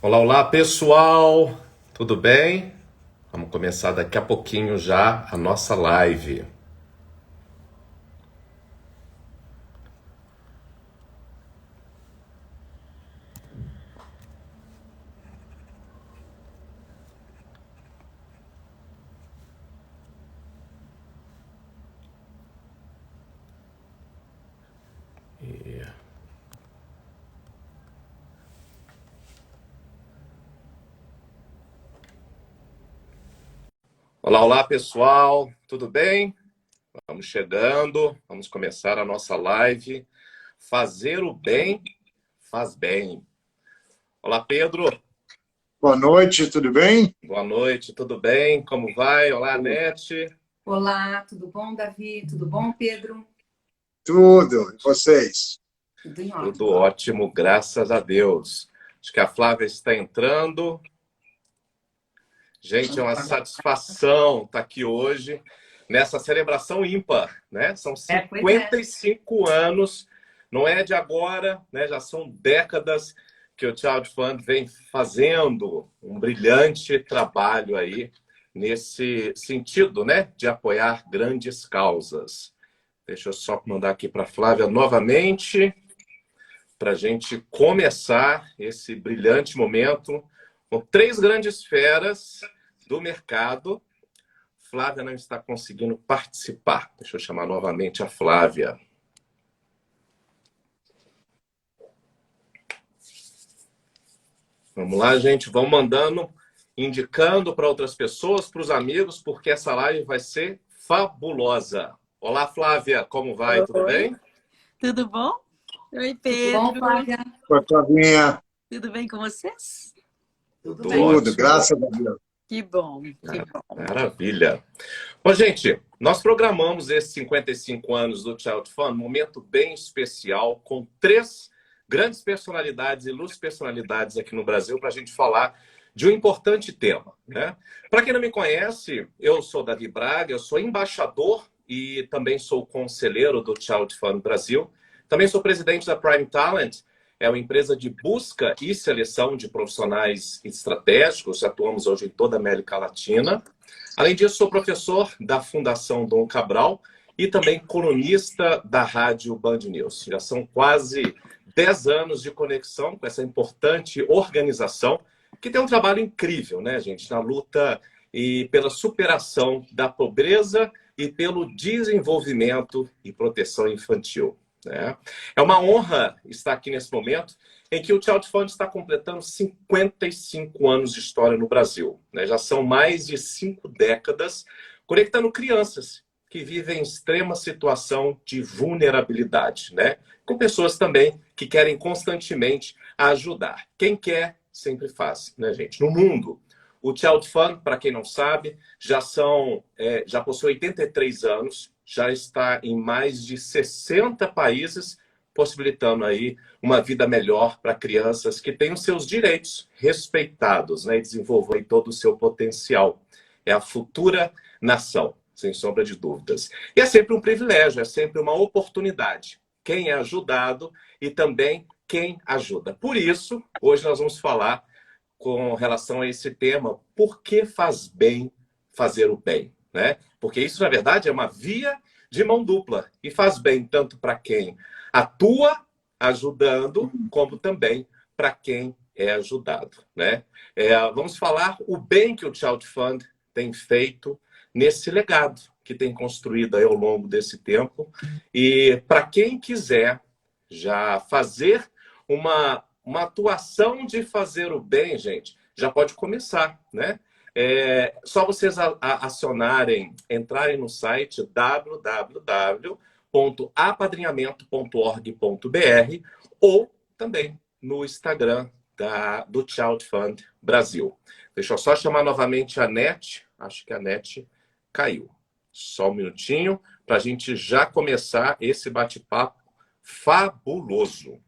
Olá, olá pessoal, tudo bem? Vamos começar daqui a pouquinho já a nossa live. Olá, olá pessoal, tudo bem? Vamos chegando, vamos começar a nossa live. Fazer o bem faz bem. Olá Pedro, Boa noite, tudo bem? boa noite, tudo bem? Como vai? Olá Anete. Olá, tudo bom, Davi? Tudo bom, Pedro? Tudo, e vocês? Tudo em Tudo ordem. ótimo, graças a Deus. Acho que a Flávia está entrando. Gente, é uma satisfação estar aqui hoje nessa celebração ímpar, né? São Pois é. 55 anos, não é de agora, né? Já são décadas que o Child Fund vem fazendo um brilhante trabalho aí nesse sentido, né? De apoiar grandes causas. Deixa eu só mandar aqui para a Flávia novamente, para a gente começar esse brilhante momento com três grandes feras do mercado. Flávia não está conseguindo participar. Deixa eu chamar novamente a Flávia. Vamos lá, gente. Vão mandando, indicando para outras pessoas, para os amigos, porque essa live vai ser fabulosa. Olá, Flávia. Como vai? Oi. Tudo bem? Tudo bom? Oi, Tudo bom, Pedro. Flávia? Oi, Flavinha. Tudo bem com vocês? Tudo bem. Tudo, ótimo. graças a Deus. Que bom, que bom. Maravilha. Bom, gente, nós programamos esses 55 anos do Child Fund, um momento bem especial, com três grandes personalidades, ilustres personalidades aqui no Brasil, para a gente falar de um importante tema, né? Para quem não me conhece, eu sou Davi Braga, eu sou embaixador e também sou conselheiro do Child Fund Brasil. Também sou presidente da Prime Talent, é uma empresa de busca e seleção de profissionais estratégicos. Atuamos hoje em toda a América Latina. Além disso, sou professor da Fundação Dom Cabral e também colunista da Rádio Band News. Já são quase 10 anos de conexão com essa importante organização, que tem um trabalho incrível, né, gente, na luta e pela superação da pobreza e pelo desenvolvimento e proteção infantil. É uma honra estar aqui nesse momento em que o Child Fund está completando 55 anos de história no Brasil. Já são mais de 5 décadas conectando crianças que vivem em extrema situação de vulnerabilidade, com pessoas também que querem constantemente ajudar. Quem quer, sempre faz, gente? No mundo, o Child Fund, para quem não sabe, já possui 83 anos, já está em mais de 60 países, possibilitando aí uma vida melhor para crianças que têm os seus direitos respeitados, e desenvolvam aí todo o seu potencial. É a futura nação, sem sombra de dúvidas. E é sempre um privilégio, é sempre uma oportunidade. Quem é ajudado e também quem ajuda. Por isso, hoje nós vamos falar com relação a esse tema, por que faz bem fazer o bem, Porque isso, na verdade, é uma via de mão dupla e faz bem tanto para quem atua ajudando, como também para quem é ajudado, Vamos falar o bem que o Child Fund tem feito nesse legado que tem construído aí ao longo desse tempo. E para quem quiser já fazer uma atuação de fazer o bem, gente, já pode começar, só vocês acionarem, entrarem no site www.apadrinhamento.org.br ou também no Instagram do Child Fund Brasil. Deixa eu só chamar novamente a Net. Acho que a Net caiu. Só um minutinho para a gente já começar esse bate-papo fabuloso.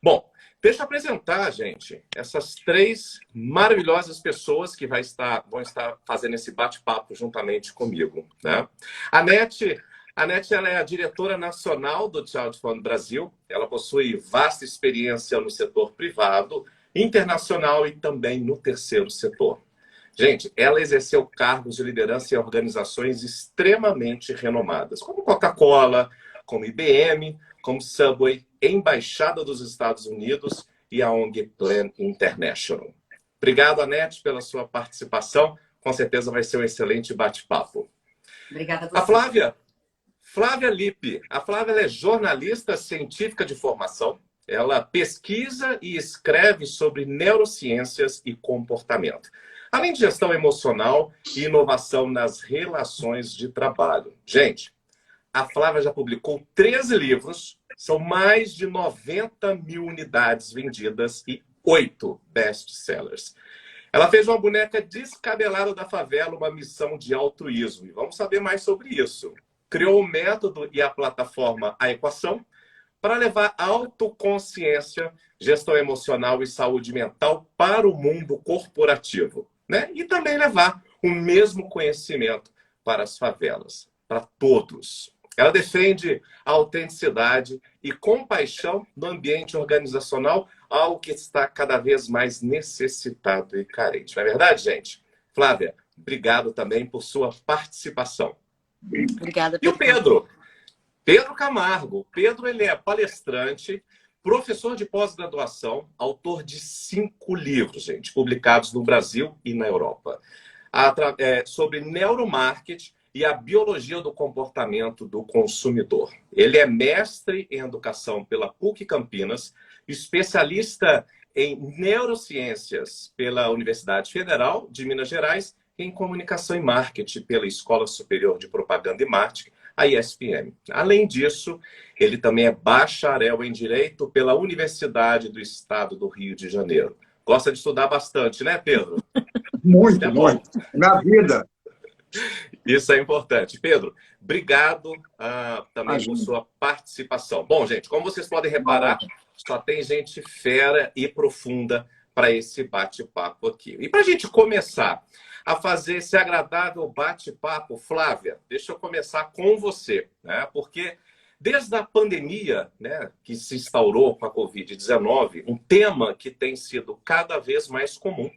Bom, deixa eu apresentar, gente, essas três maravilhosas pessoas que vão estar fazendo esse bate-papo juntamente comigo, A Net, ela é a diretora nacional do Child Fund Brasil. Ela possui vasta experiência no setor privado, internacional e também no terceiro setor. Gente, ela exerceu cargos de liderança em organizações extremamente renomadas, como Coca-Cola, como IBM, como Subway, Embaixada dos Estados Unidos e a ONG Plan International. Obrigado, Anete, pela sua participação. Com certeza vai ser um excelente bate-papo. Obrigada a você. A Flávia Lippe. A Flávia ela é jornalista científica de formação. Ela pesquisa e escreve sobre neurociências e comportamento, além de gestão emocional e inovação nas relações de trabalho. Gente, a Flávia já publicou 13 livros, são mais de 90 mil unidades vendidas e 8 best-sellers. Ela fez uma boneca descabelada da favela, uma missão de altruísmo. E vamos saber mais sobre isso. Criou o método e a plataforma A Equação para levar autoconsciência, gestão emocional e saúde mental para o mundo corporativo, né? E também levar o mesmo conhecimento para as favelas, para todos. Ela defende a autenticidade e compaixão no ambiente organizacional, algo que está cada vez mais necessitado e carente. Não é verdade, gente? Flávia, obrigado também por sua participação. Obrigada. E o Pedro? Pedro Camargo. Pedro, ele é palestrante, professor de pós-graduação, autor de 5 livros, gente, publicados no Brasil e na Europa, sobre neuromarketing e a biologia do comportamento do consumidor. Ele é mestre em educação pela PUC Campinas, especialista em neurociências pela Universidade Federal de Minas Gerais e em comunicação e marketing pela Escola Superior de Propaganda e Marketing, a ISPM. Além disso, ele também é bacharel em Direito pela Universidade do Estado do Rio de Janeiro. Gosta de estudar bastante, né, Pedro? Muito, É muito. Na vida. Isso é importante. Pedro, obrigado também Imagina. por sua participação. Bom, gente, como vocês podem reparar, só tem gente fera e profunda para esse bate-papo aqui. E para a gente começar a fazer esse agradável bate-papo, Flávia, deixa eu começar com você, né? Porque desde a pandemia, né, que se instaurou com a Covid-19, um tema que tem sido cada vez mais comum,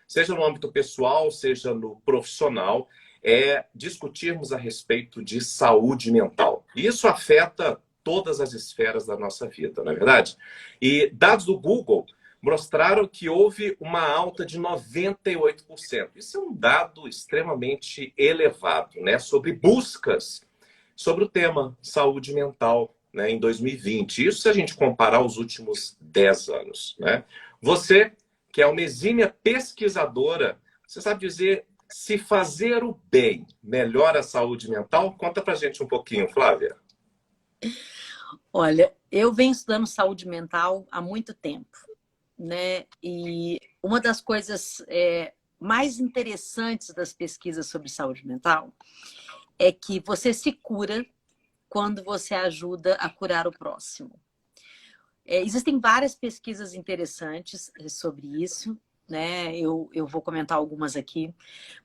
seja no âmbito pessoal, seja no profissional, é discutirmos a respeito de saúde mental. E isso afeta todas as esferas da nossa vida, não é verdade? E dados do Google mostraram que houve uma alta de 98%. Isso é um dado extremamente elevado, né? Sobre buscas sobre o tema saúde mental, né, em 2020. Isso se a gente comparar os últimos 10 anos, né? Você, que é uma exímia pesquisadora, você sabe dizer se fazer o bem melhora a saúde mental? Conta pra gente um pouquinho, Flávia. Olha, eu venho estudando saúde mental há muito tempo, né? E uma das coisas mais interessantes das pesquisas sobre saúde mental é que você se cura quando você ajuda a curar o próximo. Existem várias pesquisas interessantes sobre isso, né? Eu vou comentar algumas aqui,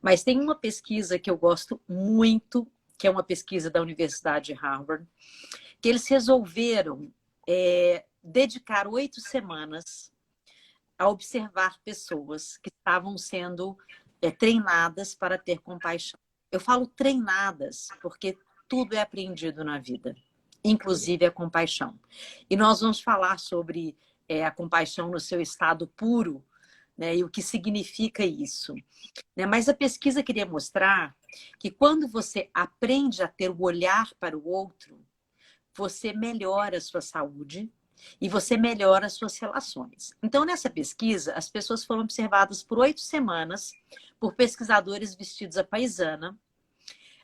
mas tem uma pesquisa que eu gosto muito, que é uma pesquisa da Universidade de Harvard, que eles resolveram dedicar 8 semanas a observar pessoas que estavam sendo treinadas para ter compaixão. Eu falo treinadas porque tudo é aprendido na vida, inclusive a compaixão. E nós vamos falar sobre a compaixão no seu estado puro, né, e o que significa isso. Né? Mas a pesquisa queria mostrar que quando você aprende a ter o olhar para o outro, você melhora a sua saúde e você melhora as suas relações. Então, nessa pesquisa, as pessoas foram observadas por 8 semanas por pesquisadores vestidos à paisana,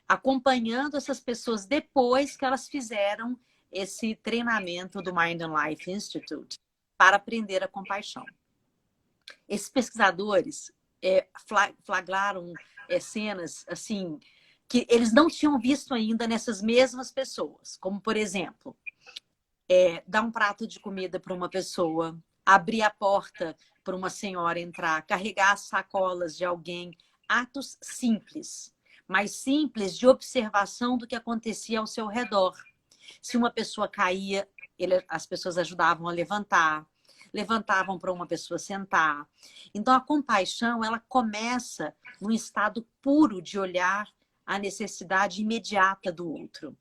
acompanhando essas pessoas depois que elas fizeram esse treinamento do Mind and Life Institute para aprender a compaixão. Esses pesquisadores flagraram cenas assim que eles não tinham visto ainda nessas mesmas pessoas, como, por exemplo, dar um prato de comida para uma pessoa, abrir a porta para uma senhora entrar, carregar as sacolas de alguém, atos simples, mas simples de observação do que acontecia ao seu redor. Se uma pessoa caía, as pessoas ajudavam a levantar. levantavam para uma pessoa sentar. Então, a compaixão, ela começa num estado puro de olhar a necessidade imediata do outro.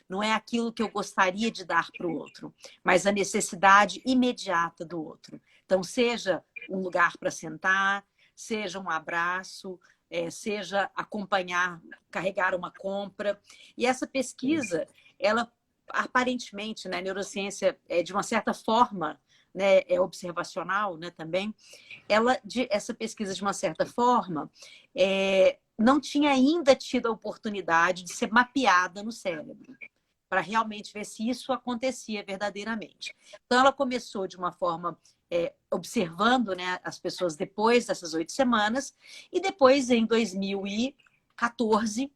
Não é aquilo que eu gostaria de dar para o outro, mas a necessidade imediata do outro. Então, seja um lugar para sentar, seja um abraço, seja acompanhar, carregar uma compra. E essa pesquisa, ela aparentemente, né, a neurociência de uma certa forma, né, é observacional, né, também, essa pesquisa, de uma certa forma, não tinha ainda tido a oportunidade de ser mapeada no cérebro, para realmente ver se isso acontecia verdadeiramente. Então, ela começou de uma forma observando, né, as pessoas depois dessas 8 semanas, e depois, em 2014,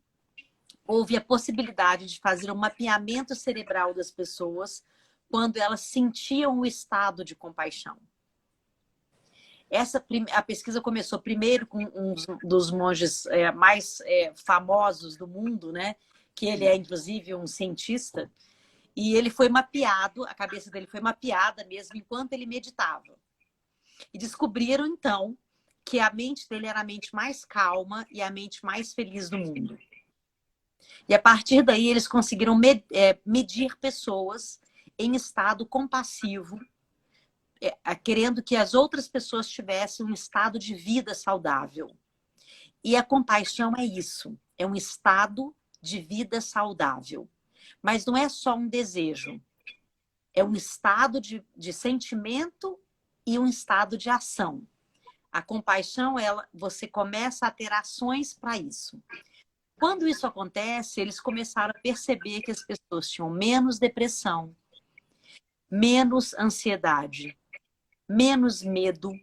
houve a possibilidade de fazer um mapeamento cerebral das pessoas quando elas sentiam o estado de compaixão. A pesquisa começou primeiro com um dos monges mais famosos do mundo, né? Que ele é, inclusive, um cientista, e ele foi mapeado, a cabeça dele foi mapeada mesmo enquanto ele meditava. E descobriram, então, que a mente dele era a mente mais calma e a mente mais feliz do mundo. E a partir daí eles conseguiram medir pessoas em estado compassivo, querendo que as outras pessoas tivessem um estado de vida saudável. E a compaixão é isso, é um estado de vida saudável. Mas não é só um desejo, é um estado de sentimento e um estado de ação. A compaixão, você começa a ter ações para isso. Quando isso acontece, eles começaram a perceber que as pessoas tinham menos depressão, menos ansiedade, menos medo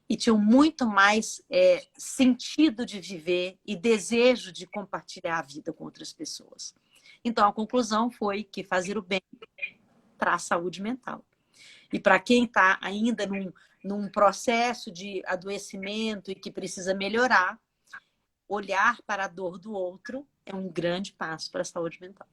e tinham muito mais sentido de viver e desejo de compartilhar a vida com outras pessoas. Então, a conclusão foi que fazer o bem traz saúde mental. E para quem está ainda num processo de adoecimento e que precisa melhorar, olhar para a dor do outro é um grande passo para a saúde mental.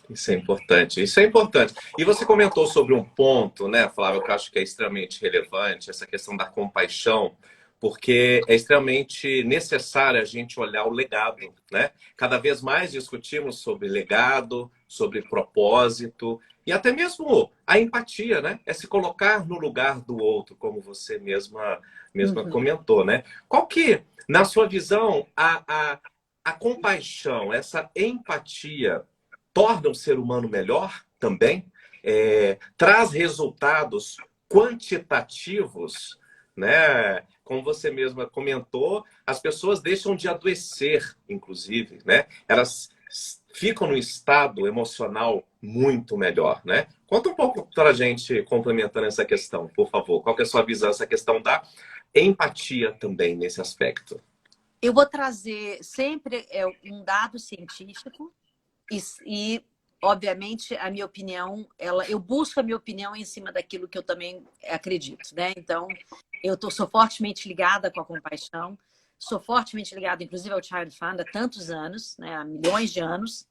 Isso é importante, isso é importante. E você comentou sobre um ponto, né, Flávio, que eu acho que é extremamente relevante, essa questão da compaixão, porque é extremamente necessário a gente olhar o legado, né? Cada vez mais discutimos sobre legado, sobre propósito e até mesmo a empatia, né? É se colocar no lugar do outro, como você mesma comentou, né? Qual que, na sua visão, a compaixão, essa empatia torna o ser humano melhor também? Traz resultados quantitativos, né? Como você mesma comentou, as pessoas deixam de adoecer, inclusive, né? Elas ficam num estado emocional muito melhor, né? Conta um pouco para a gente, complementando essa questão, por favor. Qual que é a sua visão, essa questão da empatia também nesse aspecto? Eu vou trazer sempre um dado científico e obviamente, a minha opinião, eu busco a minha opinião em cima daquilo que eu também acredito, né? Então, sou fortemente ligada com a compaixão, sou fortemente ligada, inclusive, ao Child Fund há tantos anos, né? Há milhões de anos.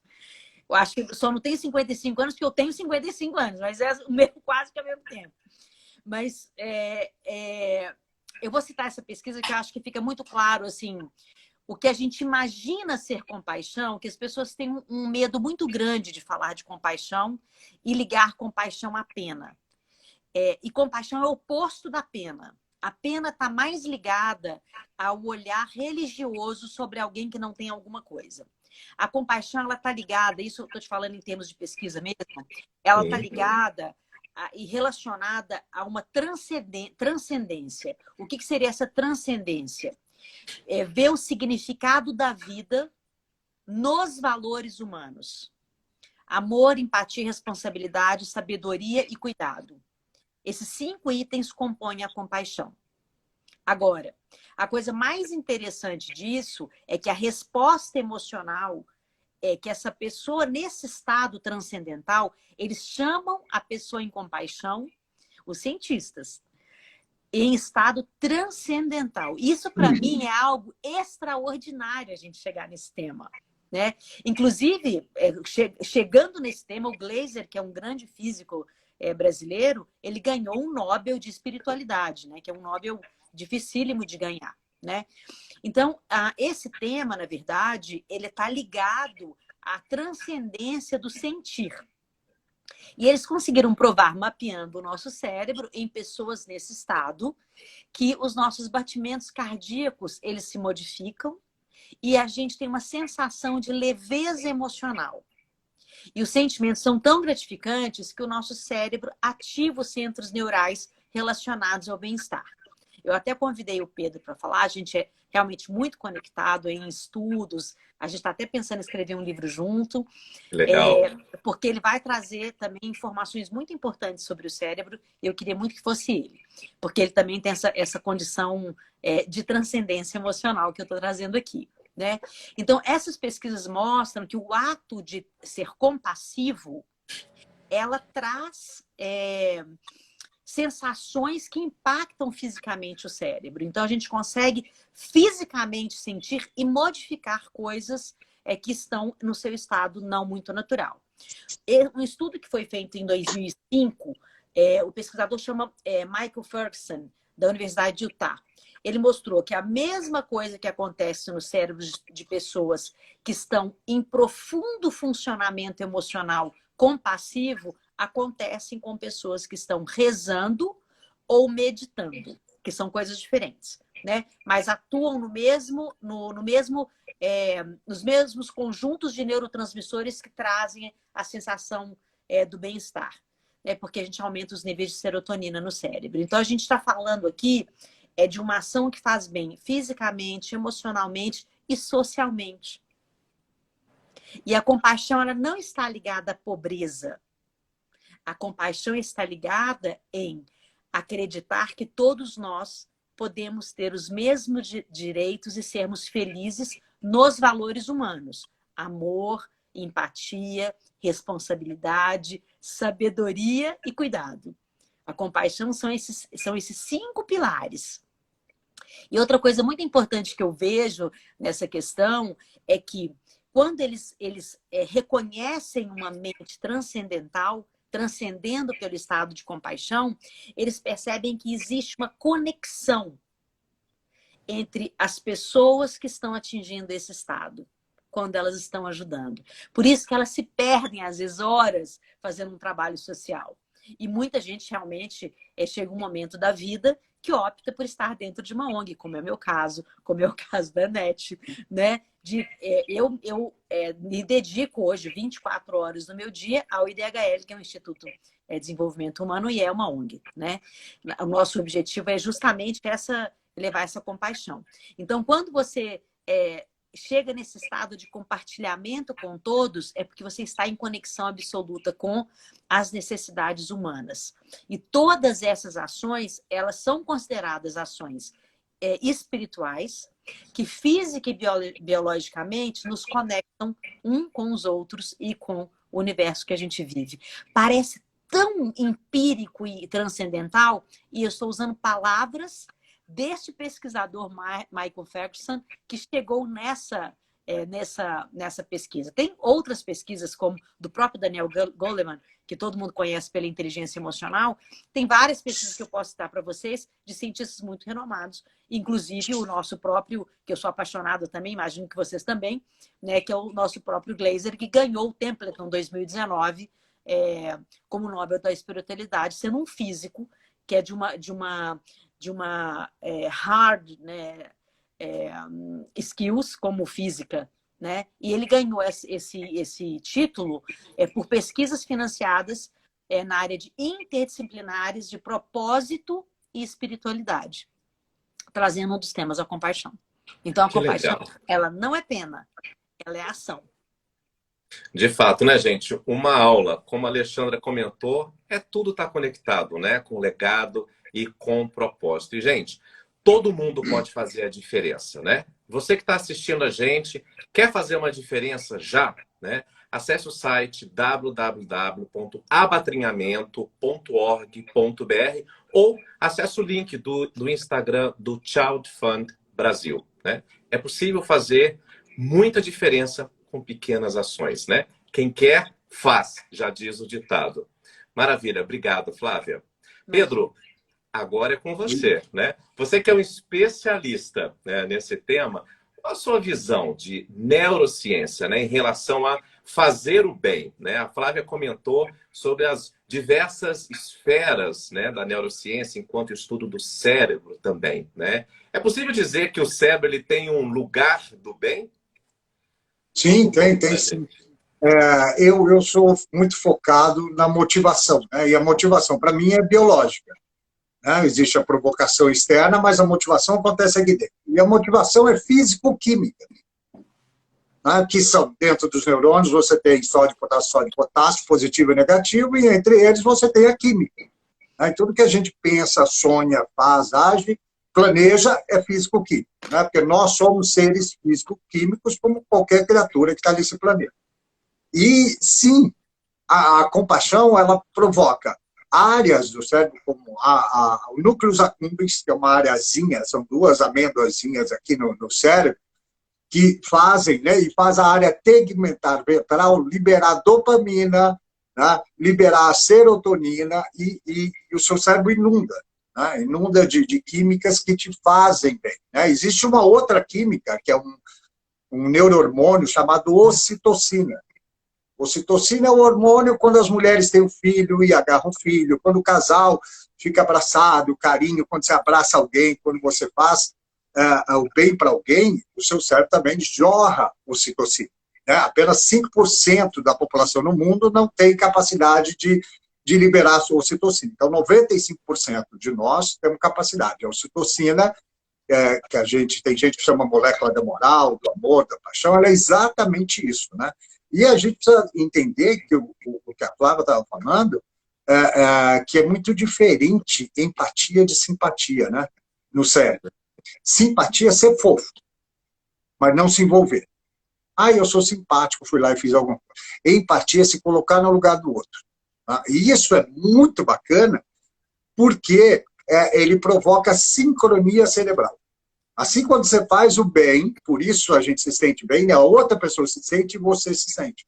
Eu acho que só não tenho 55 anos, porque eu tenho 55 anos, mas é quase que ao mesmo tempo. Mas eu vou citar essa pesquisa que eu acho que fica muito claro, assim, o que a gente imagina ser compaixão, que as pessoas têm um medo muito grande de falar de compaixão e ligar compaixão à pena. E compaixão é o oposto da pena. A pena está mais ligada ao olhar religioso sobre alguém que não tem alguma coisa. A compaixão, ela está ligada, isso eu estou te falando em termos de pesquisa mesmo, ela está ligada e relacionada a uma transcendência. O que seria essa transcendência? Ver o significado da vida nos valores humanos. Amor, empatia, responsabilidade, sabedoria e cuidado. Esses 5 itens compõem a compaixão. Agora, a coisa mais interessante disso é que a resposta emocional é que essa pessoa, nesse estado transcendental, eles chamam a pessoa em compaixão, os cientistas, em estado transcendental. Isso, para mim, é algo extraordinário a gente chegar nesse tema, né? Inclusive, chegando nesse tema, o Glaser, que é um grande físico brasileiro, ele ganhou um Nobel de espiritualidade, né? Que é um Nobel dificílimo de ganhar, né? Então, esse tema, na verdade, ele está ligado à transcendência do sentir. E eles conseguiram provar, mapeando o nosso cérebro em pessoas nesse estado, que os nossos batimentos cardíacos, eles se modificam e a gente tem uma sensação de leveza emocional. E os sentimentos são tão gratificantes que o nosso cérebro ativa os centros neurais relacionados ao bem-estar. Eu até convidei o Pedro para falar, a gente é realmente muito conectado em estudos, a gente está até pensando em escrever um livro junto. Legal. Porque ele vai trazer também informações muito importantes sobre o cérebro, e eu queria muito que fosse ele, porque ele também tem essa condição de transcendência emocional que eu estou trazendo aqui, né? Então, essas pesquisas mostram que o ato de ser compassivo, ela traz sensações que impactam fisicamente o cérebro. Então, a gente consegue fisicamente sentir e modificar coisas que estão no seu estado não muito natural. Um estudo que foi feito em 2005, o pesquisador chama Michael Ferguson, da Universidade de Utah. Ele mostrou que a mesma coisa que acontece nos cérebros de pessoas que estão em profundo funcionamento emocional compassivo acontecem com pessoas que estão rezando ou meditando, que são coisas diferentes, né? Mas atuam nos mesmos conjuntos de neurotransmissores que trazem a sensação do bem-estar, né? Porque a gente aumenta os níveis de serotonina no cérebro. Então, a gente está falando aqui de uma ação que faz bem fisicamente, emocionalmente e socialmente. E a compaixão, ela não está ligada à pobreza. A compaixão está ligada em acreditar que todos nós podemos ter os mesmos direitos e sermos felizes nos valores humanos. Amor, empatia, responsabilidade, sabedoria e cuidado. A compaixão são esses 5 pilares. E outra coisa muito importante que eu vejo nessa questão é que quando eles reconhecem uma mente transcendental, transcendendo pelo estado de compaixão, eles percebem que existe uma conexão entre as pessoas que estão atingindo esse estado, quando elas estão ajudando. Por isso que elas se perdem, às vezes, horas fazendo um trabalho social. E muita gente realmente chega um momento da vida que opta por estar dentro de uma ONG, como é o meu caso, como é o caso da NET, né? Eu me dedico hoje 24 horas do meu dia ao IDHL, que é um Instituto de Desenvolvimento Humano e é uma ONG, né? O nosso objetivo é justamente levar essa compaixão. Então, quando você chega nesse estado de compartilhamento com todos, é porque você está em conexão absoluta com as necessidades humanas. E todas essas ações, elas são consideradas ações espirituais, que física e biologicamente nos conectam um com os outros e com o universo que a gente vive. Parece tão empírico e transcendental, e eu estou usando palavras deste pesquisador Michael Ferguson, que chegou nessa pesquisa. Tem outras pesquisas, como do próprio Daniel Goleman, que todo mundo conhece pela inteligência emocional. Tem várias pesquisas que eu posso citar para vocês, de cientistas muito renomados, inclusive o nosso próprio, que eu sou apaixonada também, imagino que vocês também, né, que é o nosso próprio Glaser, que ganhou o Templeton 2019 como Nobel da Espiritualidade, sendo um físico, que é de uma hard, né, skills como física, né? E ele ganhou esse título por pesquisas financiadas na área de interdisciplinares de propósito e espiritualidade, trazendo um dos temas a compaixão. Então, a compaixão, ela não é pena, ela é ação. De fato, né, gente? Uma aula, como a Alexandra comentou, tudo está conectado, né? Com legado e com propósito. E, gente, todo mundo pode fazer a diferença, né? Você que está assistindo a gente, quer fazer uma diferença já, né? Acesse o site www.abatrinhamento.org.br ou acesse o link do Instagram do Child Fund Brasil, né? É possível fazer muita diferença com pequenas ações, né? Quem quer, faz, já diz o ditado. Maravilha, obrigado, Flávia. Pedro, agora é com você, né? Você que é um especialista, né, nesse tema, qual a sua visão de neurociência, né, em relação a fazer o bem, né? A Flávia comentou sobre as diversas esferas, né, da neurociência enquanto estudo do cérebro também, né? É possível dizer que o cérebro ele tem um lugar do bem? Sim, tem sim. Eu sou muito focado na motivação, né? E a motivação, para mim, é biológica. Né? Existe a provocação externa, mas a motivação acontece aqui dentro. E a motivação é físico-química. Né? Que são, dentro dos neurônios, você tem sódio, potássio, positivo e negativo, e entre eles você tem a química. Né? Tudo que a gente pensa, sonha, faz, age, planeja, é físico-químico. Né? Porque nós somos seres físico-químicos, como qualquer criatura que está nesse planeta. E, sim, a compaixão, ela provoca áreas do cérebro, como o núcleus accumbens, que é uma areazinha, são duas amêndoazinhas aqui no cérebro, que fazem, né, e faz a área tegmentar ventral liberar dopamina, né, liberar a serotonina, e o seu cérebro inunda. Né, inunda de químicas que te fazem bem. Né. Existe uma outra química, que é um neurohormônio chamado ocitocina. Ocitocina é o hormônio quando as mulheres têm um filho e agarram o filho, quando o casal fica abraçado, carinho, quando você abraça alguém, quando você faz o bem para alguém, o seu cérebro também jorra ocitocina. Né? Apenas 5% da população no mundo não tem capacidade de liberar a ocitocina. Então, 95% de nós temos capacidade. A ocitocina, que tem gente que chama molécula da moral, do amor, da paixão, ela é exatamente isso, né? E a gente precisa entender que o que a Flávia estava falando, que é muito diferente empatia de simpatia, né? No cérebro. Simpatia é ser fofo, mas não se envolver. Eu sou simpático, fui lá e fiz alguma coisa. Empatia é se colocar no lugar do outro. Tá? E isso é muito bacana, porque ele provoca sincronia cerebral. Assim, quando você faz o bem, por isso a gente se sente bem, a outra pessoa se sente e você se sente.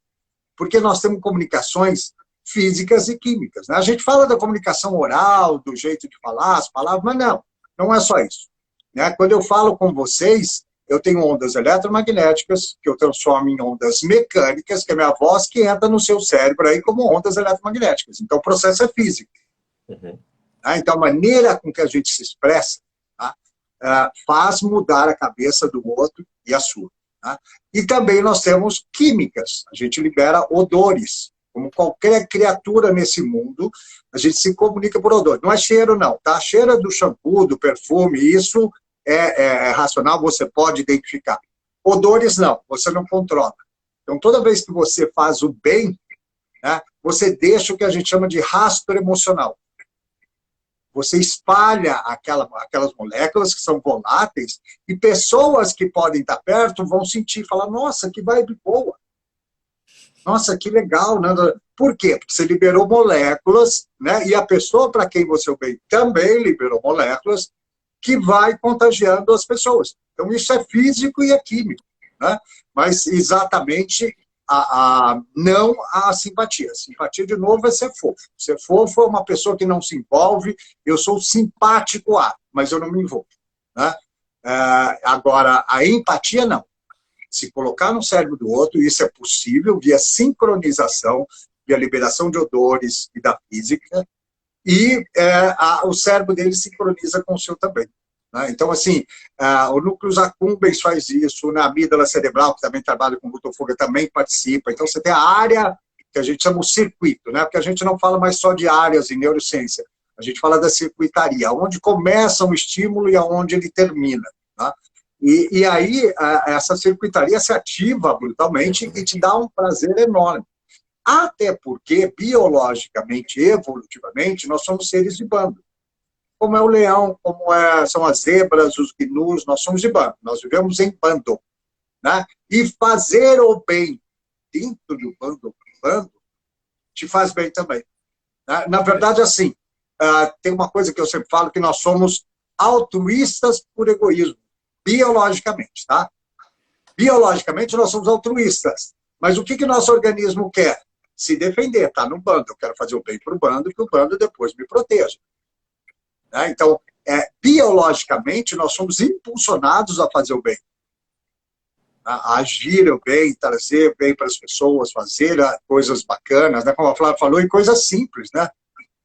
Porque nós temos comunicações físicas e químicas. Né? A gente fala da comunicação oral, do jeito de falar, as palavras, mas não é só isso. Né? Quando eu falo com vocês, eu tenho ondas eletromagnéticas, que eu transformo em ondas mecânicas, que é a minha voz que entra no seu cérebro aí como ondas eletromagnéticas. Então, o processo é físico. Uhum. Então, a maneira com que a gente se expressa, tá? Faz mudar a cabeça do outro e a sua. Tá? E também nós temos químicas, a gente libera odores. Como qualquer criatura nesse mundo, a gente se comunica por odor. Não é cheiro, não. Tá? Cheiro é do shampoo, do perfume, isso é racional, você pode identificar. Odores, não, você não controla. Então, toda vez que você faz o bem, né, você deixa o que a gente chama de rastro emocional. Você espalha aquelas moléculas que são voláteis e pessoas que podem estar perto vão sentir, falar, nossa, que vibe boa. Nossa, que legal. Né? Por quê? Porque você liberou moléculas, né? E a pessoa para quem você bem também liberou moléculas que vai contagiando as pessoas. Então, isso é físico e é químico. Né? Mas, exatamente, não a simpatia. Simpatia, de novo, é ser fofo. Ser fofo é uma pessoa que não se envolve. Eu sou simpático mas eu não me envolvo. Né? Agora, a empatia, não. Se colocar no cérebro do outro, isso é possível via sincronização, via liberação de odores e da física, e o cérebro dele sincroniza com o seu também. Né? Então, assim, o núcleus accumbens faz isso, na amígdala cerebral, que também trabalha com glutofuga, também participa. Então, você tem a área que a gente chama o circuito, né? Porque a gente não fala mais só de áreas em neurociência, a gente fala da circuitaria, onde começa um estímulo e aonde ele termina. Tá? E aí, essa circuitaria se ativa brutalmente e te dá um prazer enorme. Até porque, biologicamente, evolutivamente, nós somos seres de bando. Como é o leão, são as zebras, os gnus, nós somos de bando. Nós vivemos em bando. Né? E fazer o bem dentro do bando, te faz bem também. Né? Na verdade, assim, tem uma coisa que eu sempre falo, que nós somos altruístas por egoísmo. Biologicamente, tá? Biologicamente, nós somos altruístas. Mas o que nosso organismo quer? se defender, está no bando. Eu quero fazer o bem para o bando, que o bando depois me proteja. Né? Então, biologicamente, nós somos impulsionados a fazer o bem. A agir o bem, trazer bem para as pessoas, fazer coisas bacanas, né? Como a Flávia falou, e coisas simples, né?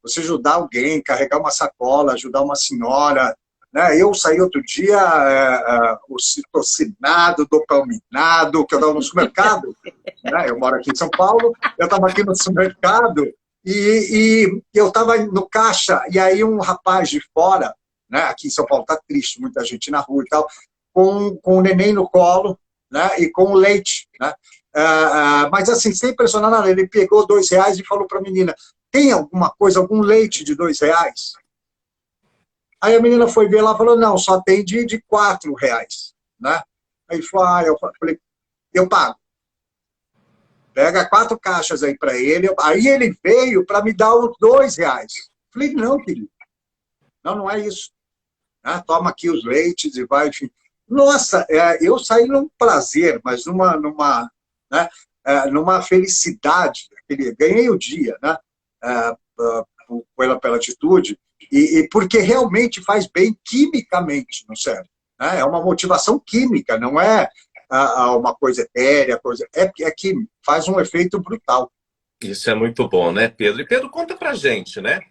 Você ajudar alguém, carregar uma sacola, ajudar uma senhora. Né? Eu saí outro dia, ocitocinado, dopamminado, que eu estava no supermercado. Né? Eu moro aqui em São Paulo, eu estava aqui no supermercado e eu estava no caixa, e aí um rapaz de fora, né? Aqui em São Paulo está triste, muita gente na rua e tal, com o neném no colo, né? E com o leite. Né? Mas assim, sem impressionar nada, ele pegou R$2 e falou para a menina, tem alguma coisa, algum leite de R$2? Aí a menina foi ver lá e falou, não, só tem de R$4. Né? Aí falou, eu falei, eu pago. Pega 4 caixas aí para ele. Aí ele veio para me dar os R$2. Falei, não, querido. Não é isso. Né? Toma aqui os leites e vai, enfim. Nossa, eu saí num prazer, mas numa felicidade. Ganhei o dia, né? Pela atitude. E porque realmente faz bem quimicamente no cérebro. Né? É uma motivação química, não é uma coisa etérea, é química, faz um efeito brutal. Isso é muito bom, né, Pedro? E Pedro, conta pra gente, né?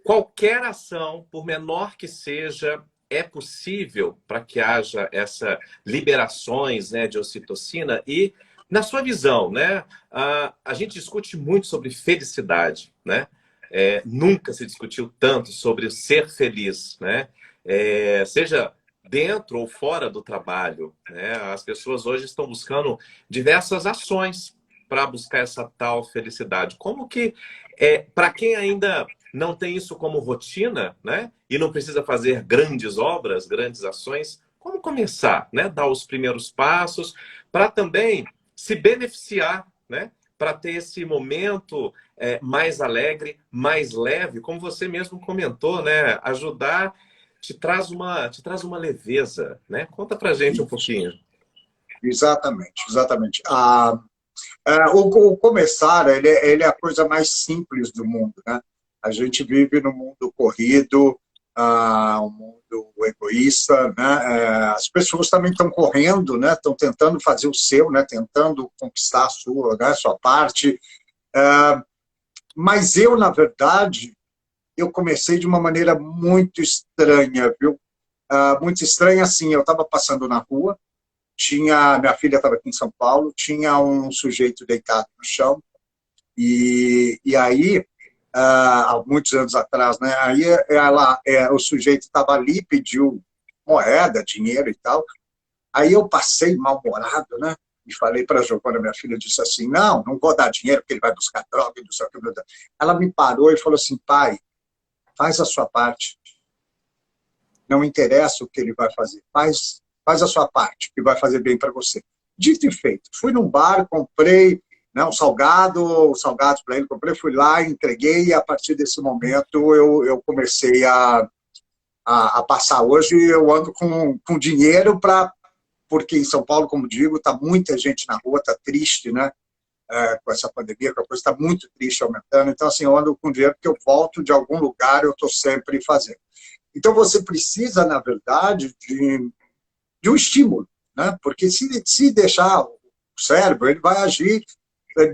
Qualquer ação, por menor que seja, é possível para que haja essas liberações, né, de ocitocina? E, na sua visão, né, a gente discute muito sobre felicidade, né? Nunca se discutiu tanto sobre ser feliz, né? Seja dentro ou fora do trabalho, né? As pessoas hoje estão buscando diversas ações para buscar essa tal felicidade. Como que, para quem ainda não tem isso como rotina, né? E não precisa fazer grandes obras, grandes ações, como começar, né? Dar os primeiros passos para também se beneficiar, né? Para ter esse momento mais alegre, mais leve, como você mesmo comentou, né? Ajudar te traz uma leveza, né? Conta pra gente um pouquinho. Exatamente. O começar, ele é a coisa mais simples do mundo, né? A gente vive num mundo corrido, um mundo egoísta, né? As pessoas também estão correndo, né? Estão tentando fazer o seu, né? Tentando conquistar a sua, né? Sua parte. Mas eu, na verdade, eu comecei de uma maneira muito estranha, viu? Muito estranha, assim, eu estava passando na rua, minha filha estava aqui em São Paulo, tinha um sujeito deitado no chão, e aí, há muitos anos atrás, né? Aí o sujeito estava ali, pediu moeda, dinheiro e tal, aí eu passei mal-humorado, né? E falei para a Giovana, minha filha, disse assim, não vou dar dinheiro, porque ele vai buscar droga, não sei o que. Ela me parou e falou assim, pai, faz a sua parte. Não interessa o que ele vai fazer. Faz a sua parte, que vai fazer bem para você. Dito e feito. Fui num bar, comprei, né, os salgados para ele, comprei, fui lá, entreguei, e a partir desse momento eu comecei a passar. Hoje eu ando com dinheiro porque em São Paulo, como digo, está muita gente na rua, está triste, né? Com essa pandemia, a coisa está muito triste, aumentando. Então, assim, eu ando com dinheiro porque eu volto de algum lugar, eu estou sempre fazendo. Então, você precisa, na verdade, de um estímulo, né? Porque se deixar o cérebro, ele vai agir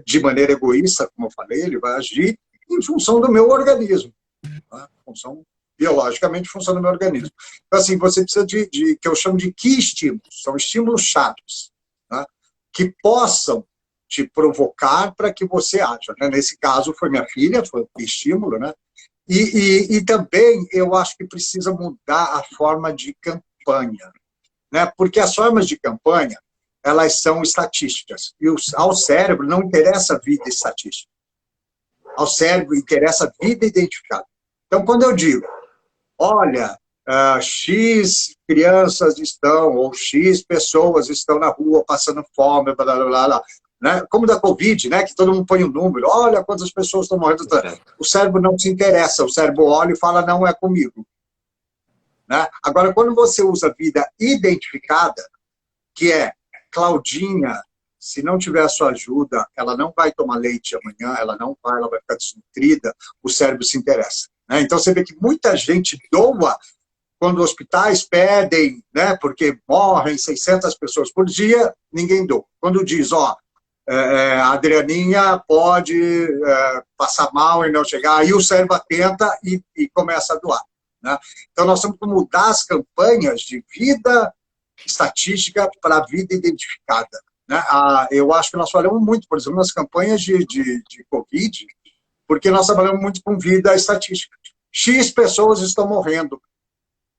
de maneira egoísta, como eu falei, ele vai agir em função do meu organismo, né? Biologicamente, funciona no meu organismo. Então, assim, você precisa que eu chamo de key estímulos, são estímulos chaves, né? Que possam te provocar para que você haja. Né? Nesse caso, foi minha filha, foi o estímulo, né? E também eu acho que precisa mudar a forma de campanha, né? Porque as formas de campanha, elas são estatísticas, e ao cérebro não interessa vida estatística. Ao cérebro interessa vida identificada. Então, quando eu digo, olha, X crianças estão, ou X pessoas estão na rua passando fome, blá, blá, blá, blá, né? Como da Covid, né? Que todo mundo põe um número, olha quantas pessoas estão morrendo. O cérebro não se interessa, o cérebro olha e fala, não é comigo. Né? Agora, quando você usa vida identificada, que é Claudinha se não tiver a sua ajuda, ela não vai tomar leite amanhã, ela vai ficar desnutrida, o cérebro se interessa. Né? Então, você vê que muita gente doa quando hospitais pedem, né, porque morrem 600 pessoas por dia, ninguém doa. Quando diz, a Adrianinha pode passar mal e não chegar, aí o cérebro atenta e começa a doar. Né? Então, nós temos que mudar as campanhas de vida estatística para a vida identificada. Né? Eu acho que nós falamos muito, por exemplo, nas campanhas de Covid, porque nós trabalhamos muito com vida estatística. X pessoas estão morrendo.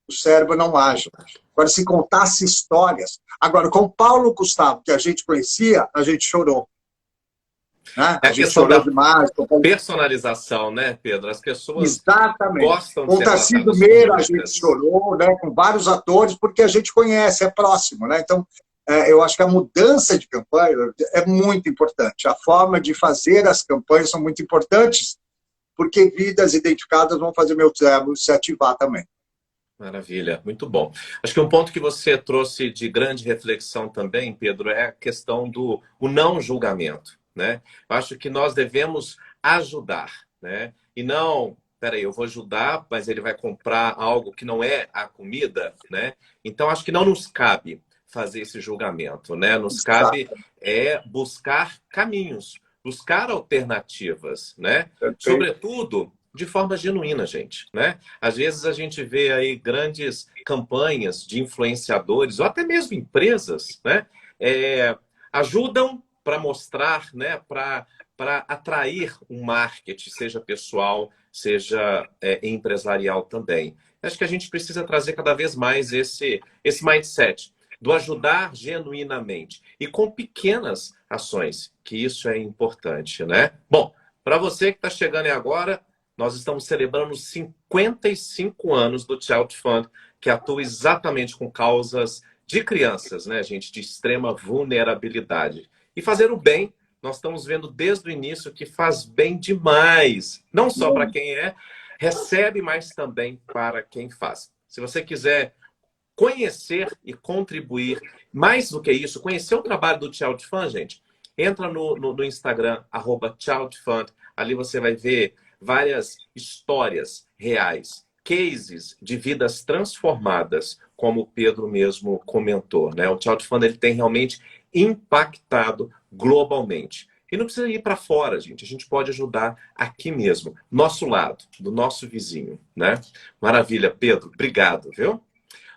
O cérebro não age. Agora, se contasse histórias... Agora, com Paulo Gustavo, que a gente conhecia, a gente chorou. Né? É a gente chorou demais. Personalização, né, Pedro? As pessoas Exatamente. gostam de Com ser Tarcísio tratadas Meira, a como gente únicas. chorou, né, com vários atores, porque a gente conhece, é próximo. Né? Então, eu acho que a mudança de campanha é muito importante. A forma de fazer as campanhas são muito importantes, porque vidas identificadas vão fazer meu cérebro se ativar também. Maravilha, muito bom. Acho que um ponto que você trouxe de grande reflexão também, Pedro, é a questão do não julgamento, né? Eu acho que nós devemos ajudar, né? E não, peraí, eu vou ajudar, mas ele vai comprar algo que não é a comida, né? Então, acho que não nos cabe fazer esse julgamento, né? Nos cabe buscar caminhos, buscar alternativas, né? Sobretudo de forma genuína, gente, né? Às vezes a gente vê aí grandes campanhas de influenciadores ou até mesmo empresas, né? Ajudam para mostrar, né? Para atrair um marketing, seja pessoal, seja empresarial também. Acho que a gente precisa trazer cada vez mais esse mindset do ajudar genuinamente e com pequenas ações, que isso é importante, né? Bom, para você que está chegando aí agora, nós estamos celebrando 55 anos do Child Fund, que atua exatamente com causas de crianças, né, gente, de extrema vulnerabilidade. E fazer o bem, nós estamos vendo desde o início que faz bem demais. Não só para quem recebe, mas também para quem faz. Se você quiser conhecer e contribuir, mais do que isso, conhecer o trabalho do Child Fund, gente, entra no Instagram, @ChildFund. Ali você vai ver várias histórias reais, cases de vidas transformadas, como o Pedro mesmo comentou, né? O Child Fund ele tem realmente impactado globalmente. E não precisa ir para fora, gente. A gente pode ajudar aqui mesmo, nosso lado, do nosso vizinho, né? Maravilha, Pedro. Obrigado, viu?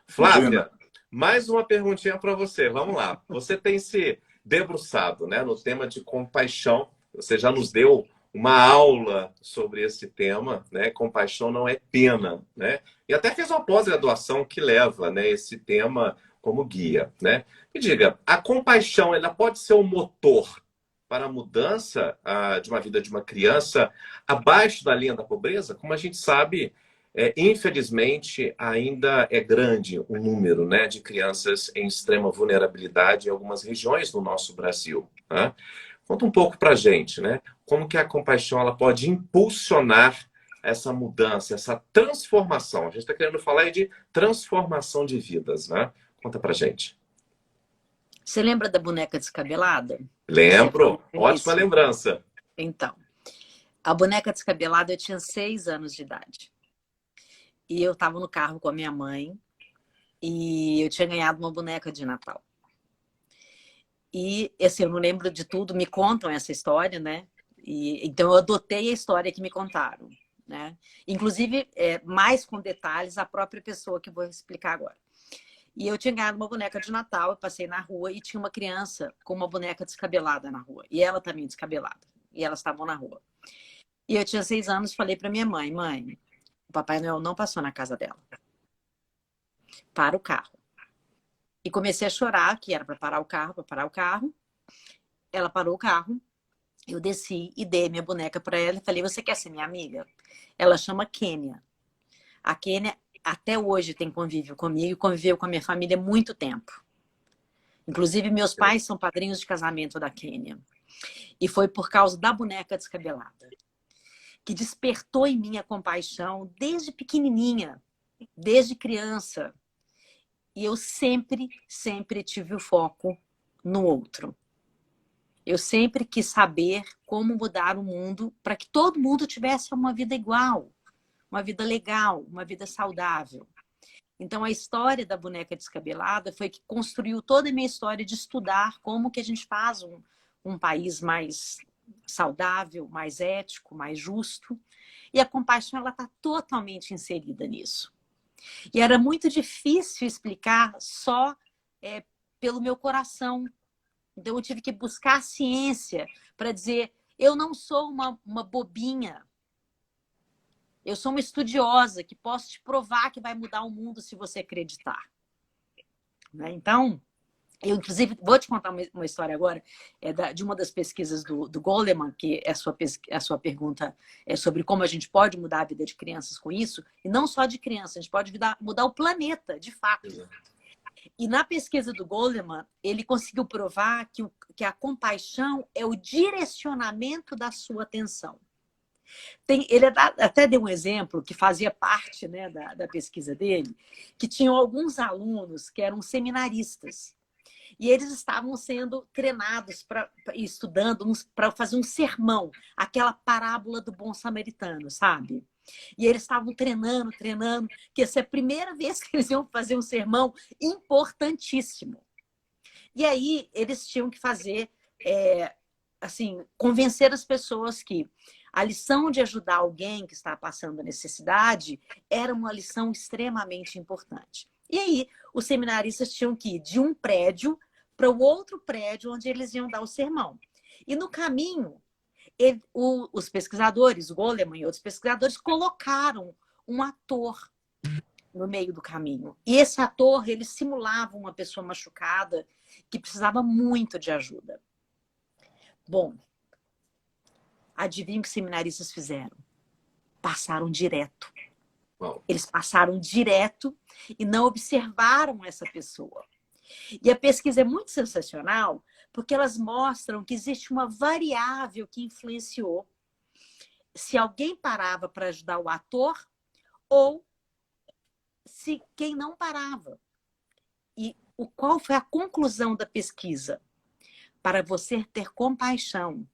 Flávia, mais uma perguntinha para você. Vamos lá. Você tem se debruçado, né, no tema de compaixão. Você já nos deu uma aula sobre esse tema, né? Compaixão não é pena, né? E até fez uma pós-graduação que leva, né, esse tema como guia, né? Me diga, a compaixão, ela pode ser um motor para a mudança de uma vida de uma criança abaixo da linha da pobreza? Como a gente sabe, infelizmente, ainda é grande o número, né, de crianças em extrema vulnerabilidade em algumas regiões do nosso Brasil, né? Conta um pouco para a gente, né? Como que a compaixão ela pode impulsionar essa mudança, essa transformação. A gente está querendo falar aí de transformação de vidas, né? Conta para a gente. Você lembra da boneca descabelada? Lembro. Ótima lembrança. Então, a boneca descabelada, eu tinha 6 anos de idade. E eu estava no carro com a minha mãe e eu tinha ganhado uma boneca de Natal. E, assim, eu não lembro de tudo, me contam essa história, né? Então, eu adotei a história que me contaram, né? Inclusive, mais com detalhes, a própria pessoa que eu vou explicar agora. E eu tinha ganhado uma boneca de Natal, eu passei na rua e tinha uma criança com uma boneca descabelada na rua. E ela também descabelada. E elas estavam na rua. E eu tinha 6 anos e falei para minha mãe, mãe, o Papai Noel não passou na casa dela. Para o carro. E comecei a chorar, que era para parar o carro, Ela parou o carro, eu desci e dei minha boneca para ela e falei, você quer ser minha amiga? Ela chama Kênia. A Kênia até hoje tem convívio comigo e conviveu com a minha família há muito tempo. Inclusive, meus pais são padrinhos de casamento da Kênia. E foi por causa da boneca descabelada, que despertou em mim a compaixão desde pequenininha, desde criança. E eu sempre tive o foco no outro. Eu sempre quis saber como mudar o mundo para que todo mundo tivesse uma vida igual, uma vida legal, uma vida saudável. Então, a história da boneca descabelada foi que construiu toda a minha história de estudar como que a gente faz um país mais saudável, mais ético, mais justo. E a compaixão ela está totalmente inserida nisso. E era muito difícil explicar só pelo meu coração. Então, eu tive que buscar a ciência para dizer, eu não sou uma bobinha. Eu sou uma estudiosa que posso te provar que vai mudar o mundo se você acreditar. Né? Então, eu, inclusive, vou te contar uma história agora de uma das pesquisas do Goleman, que a sua pergunta é sobre como a gente pode mudar a vida de crianças com isso, e não só de crianças, a gente pode mudar o planeta, de fato. E na pesquisa do Goleman, ele conseguiu provar que a compaixão é o direcionamento da sua atenção. Ele até deu um exemplo que fazia parte, né, da pesquisa dele, que tinham alguns alunos que eram seminaristas. E eles estavam sendo treinados, estudando para fazer um sermão, aquela parábola do bom samaritano, sabe? E eles estavam treinando, que essa é a primeira vez que eles iam fazer um sermão importantíssimo. E aí eles tinham que fazer, assim, convencer as pessoas que a lição de ajudar alguém que está passando necessidade era uma lição extremamente importante. E aí, os seminaristas tinham que ir de um prédio para o outro prédio onde eles iam dar o sermão. E no caminho, os pesquisadores, o Goleman e outros pesquisadores, colocaram um ator no meio do caminho. E esse ator, ele simulava uma pessoa machucada que precisava muito de ajuda. Bom, adivinha o que os seminaristas fizeram? Passaram direto. Eles passaram direto e não observaram essa pessoa. E a pesquisa é muito sensacional porque elas mostram que existe uma variável que influenciou se alguém parava para ajudar o ator ou se quem não parava. E qual foi a conclusão da pesquisa? Para você ter compaixão,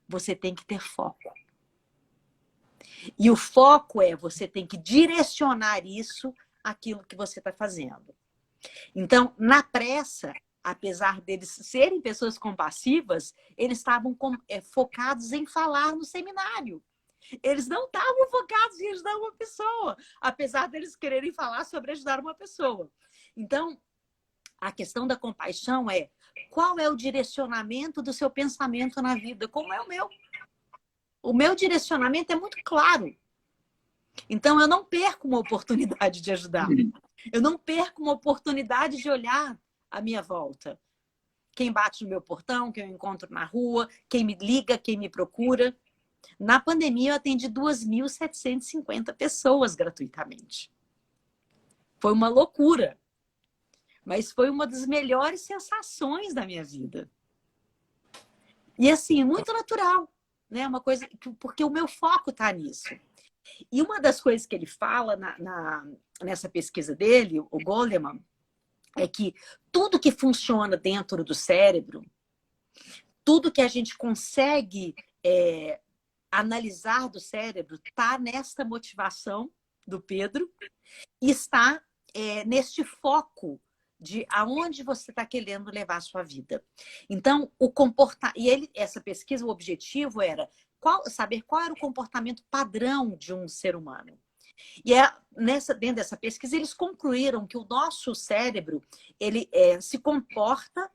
você tem que ter foco. E o foco você tem que direcionar isso àquilo que você está fazendo. Então, na pressa, apesar deles serem pessoas compassivas, eles estavam focados em falar no seminário. Eles não estavam focados em ajudar uma pessoa, apesar deles quererem falar sobre ajudar uma pessoa. Então, a questão da compaixão qual é o direcionamento do seu pensamento na vida? Como é o meu? O meu direcionamento é muito claro. Então, eu não perco uma oportunidade de ajudar. Eu não perco uma oportunidade de olhar à minha volta. Quem bate no meu portão, quem eu encontro na rua, quem me liga, quem me procura. Na pandemia, eu atendi 2.750 pessoas gratuitamente. Foi uma loucura. Mas foi uma das melhores sensações da minha vida. E assim, muito natural, né? Uma coisa porque o meu foco está nisso. E uma das coisas que ele fala nessa pesquisa dele, o Goleman, é que tudo que funciona dentro do cérebro, tudo que a gente consegue analisar do cérebro, está nesta motivação do Pedro e está neste foco de aonde você está querendo levar a sua vida. Então, essa pesquisa, o objetivo era saber qual era o comportamento padrão de um ser humano. E dentro dessa pesquisa, eles concluíram que o nosso cérebro ele se comporta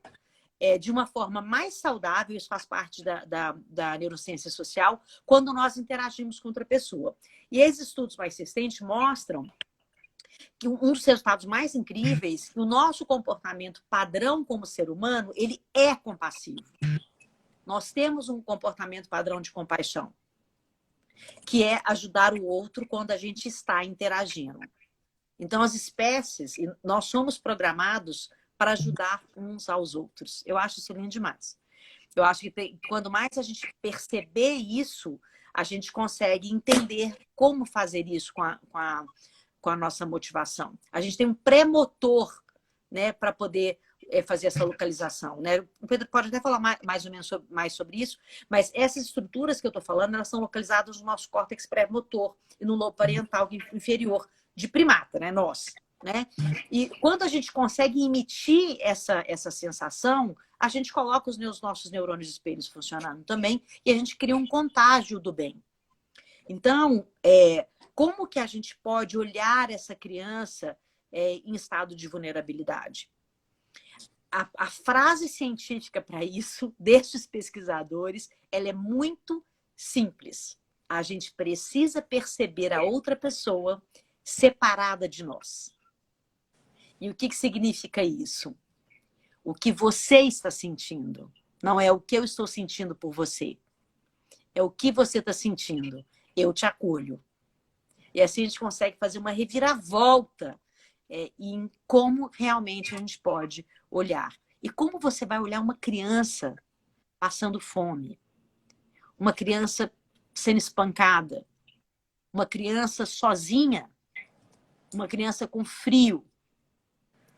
de uma forma mais saudável, isso faz parte da neurociência social, quando nós interagimos com outra pessoa. E esses estudos mais recentes mostram que um dos resultados mais incríveis, que o nosso comportamento padrão como ser humano, ele é compassivo. Nós temos um comportamento padrão de compaixão, que é ajudar o outro quando a gente está interagindo. Então, as espécies, nós somos programados para ajudar uns aos outros. Eu acho isso lindo demais. Eu acho que quando mais a gente perceber isso, a gente consegue entender como fazer isso com a nossa motivação. A gente tem um pré-motor, né, para poder fazer essa localização, né? O Pedro pode até falar mais ou menos mais sobre isso, mas essas estruturas que eu estou falando, elas são localizadas no nosso córtex pré-motor e no lobo parietal inferior de primata, né? Nós, né? E quando a gente consegue emitir essa sensação, a gente coloca os nossos neurônios espelhos funcionando também e a gente cria um contágio do bem. Então, como que a gente pode olhar essa criança em estado de vulnerabilidade? A frase científica para isso, destes pesquisadores, ela é muito simples. A gente precisa perceber a outra pessoa separada de nós. E o que significa isso? O que você está sentindo. Não é o que eu estou sentindo por você. É o que você está sentindo. Eu te acolho. E assim a gente consegue fazer uma reviravolta em como realmente a gente pode olhar. E como você vai olhar uma criança passando fome, uma criança sendo espancada, uma criança sozinha, uma criança com frio.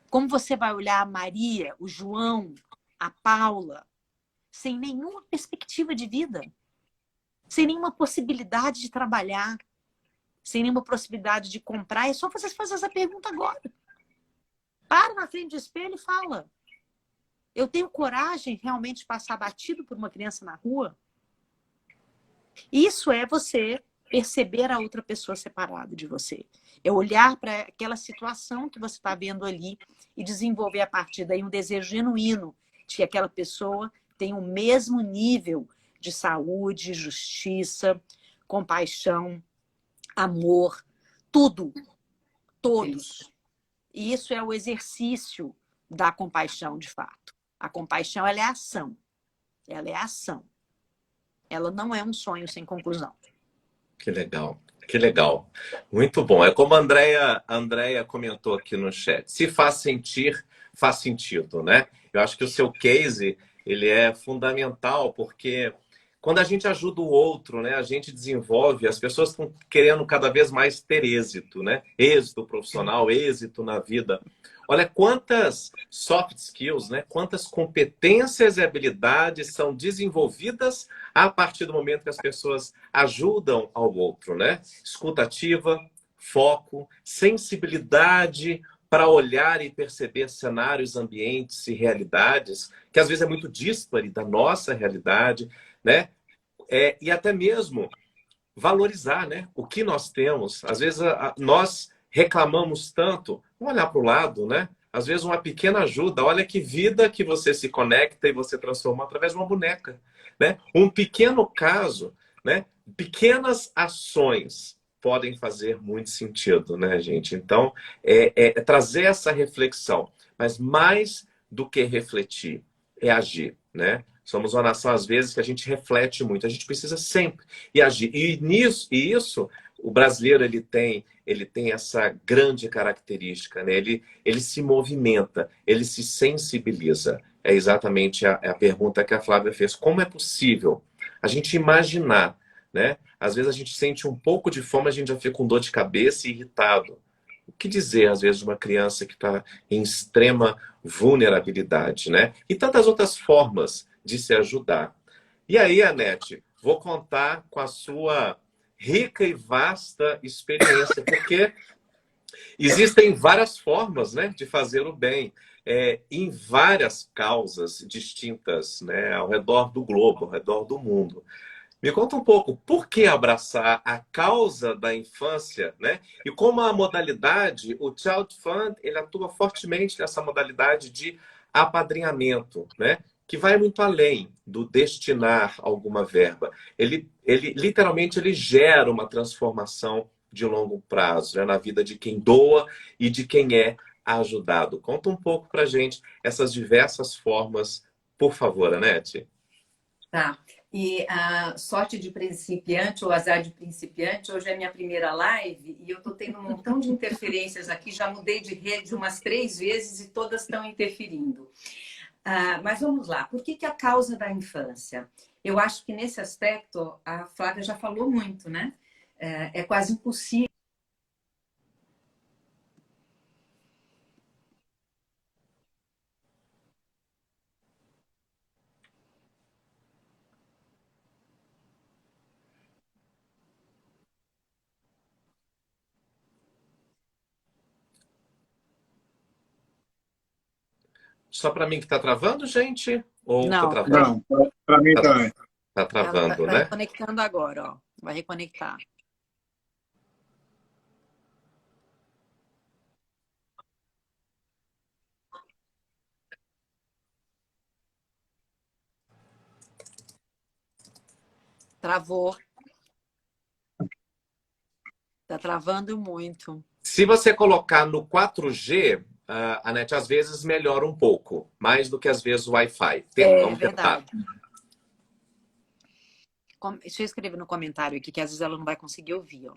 Como você vai olhar a Maria, o João, a Paula, sem nenhuma perspectiva de vida, sem nenhuma possibilidade de trabalhar, sem nenhuma possibilidade de comprar? É só você fazer essa pergunta agora. Para na frente do espelho e fala. Eu tenho coragem realmente de passar batido por uma criança na rua? Isso é você perceber a outra pessoa separada de você. É olhar para aquela situação que você está vendo ali e desenvolver a partir daí um desejo genuíno de que aquela pessoa tenha o mesmo nível de saúde, justiça, compaixão, amor, tudo, todos. E isso é o exercício da compaixão, de fato. A compaixão, ela é ação. Ela é ação. Ela não é um sonho sem conclusão. Que legal, que legal. Muito bom. É como a Andrea comentou aqui no chat. Se faz sentir, faz sentido, né? Eu acho que o seu case, ele é fundamental, porque quando a gente ajuda o outro, né, a gente desenvolve, as pessoas estão querendo cada vez mais ter êxito, né? Êxito profissional, êxito na vida. Olha quantas soft skills, né? Quantas competências e habilidades são desenvolvidas a partir do momento que as pessoas ajudam ao outro, né? Escuta ativa, foco, sensibilidade para olhar e perceber cenários, ambientes e realidades que às vezes é muito díspare da nossa realidade, né? E até mesmo valorizar, né, o que nós temos. Às vezes nós reclamamos tanto, vamos olhar para o lado, né? Às vezes uma pequena ajuda, olha que vida que você se conecta e você transforma através de uma boneca, né? Um pequeno caso, né? Pequenas ações podem fazer muito sentido, né, gente? Então, é trazer essa reflexão, mas mais do que refletir, é agir, né? Somos uma nação, às vezes, que a gente reflete muito. A gente precisa sempre agir. E isso, o brasileiro, ele tem essa grande característica, né? Ele se movimenta, ele se sensibiliza. É exatamente a pergunta que a Flávia fez. Como é possível a gente imaginar, né? Às vezes a gente sente um pouco de fome, a gente já fica com dor de cabeça e irritado. O que dizer, às vezes, de uma criança que está em extrema vulnerabilidade, né? E tantas outras formas de se ajudar. E aí, Anete, vou contar com a sua rica e vasta experiência, porque existem várias formas, né, de fazer o bem, em várias causas distintas, né, ao redor do globo, ao redor do mundo. Me conta um pouco, por que abraçar a causa da infância, né? E como a modalidade, o Child Fund, ele atua fortemente nessa modalidade de apadrinhamento, né? Que vai muito além do destinar alguma verba. Ele literalmente, ele gera uma transformação de longo prazo, né? Na vida de quem doa e de quem é ajudado. Conta um pouco pra gente essas diversas formas, por favor, Anete. Tá. E a sorte de principiante ou azar de principiante, hoje é minha primeira live e eu estou tendo um montão de interferências aqui, já mudei de rede umas 3 vezes e todas estão interferindo. Mas vamos lá, por que a causa da infância? Eu acho que nesse aspecto a Flávia já falou muito, né? É quase impossível. Só para mim que está travando, gente? Ou está Não, travando? Não, para mim também. Está travando, tá né? reconectando agora, ó. Vai reconectar. Travou. Tá travando muito. Se você colocar no 4G, a net às vezes melhora um pouco, mais do que às vezes o Wi-Fi. Vamos tentar. Verdade. Deixa eu escrever no comentário aqui, que às vezes ela não vai conseguir ouvir, ó.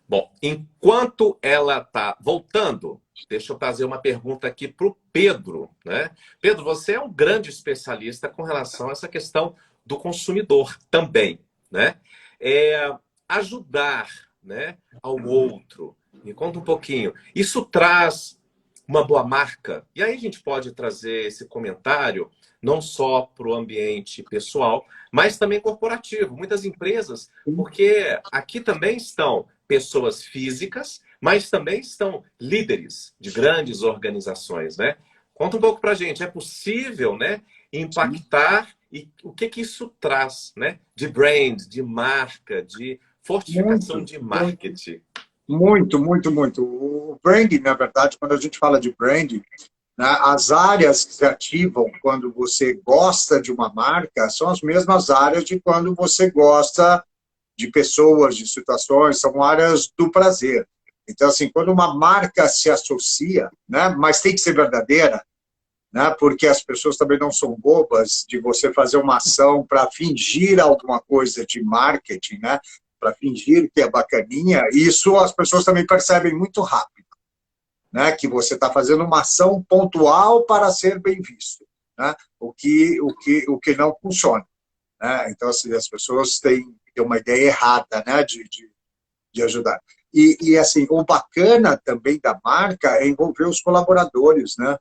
Bom, enquanto ela está voltando, deixa eu fazer uma pergunta aqui para o Pedro, né? Pedro, você é um grande especialista com relação a essa questão do consumidor também, né? Ajudar, né, ao outro. Me conta um pouquinho. Isso traz uma boa marca? E aí a gente pode trazer esse comentário não só para o ambiente pessoal, mas também corporativo. Muitas empresas, porque aqui também estão pessoas físicas, mas também estão líderes de grandes organizações, né? Conta um pouco para a gente. É possível, né, impactar e o que que isso traz, né? De brand, de marca, de fortificação de marketing. Muito, muito, muito. O branding, na verdade, quando a gente fala de branding, né, as áreas que se ativam quando você gosta de uma marca são as mesmas áreas de quando você gosta de pessoas, de situações, são áreas do prazer. Então, assim, quando uma marca se associa, né, mas tem que ser verdadeira, né, porque as pessoas também não são bobas de você fazer uma ação para fingir alguma coisa de marketing, né, para fingir que é bacaninha, isso as pessoas também percebem muito rápido, né, que você está fazendo uma ação pontual para ser bem visto, né, o que não funciona. Né? Então, assim, as pessoas têm uma ideia errada, né, de ajudar. Assim, o bacana também da marca é envolver os colaboradores, né?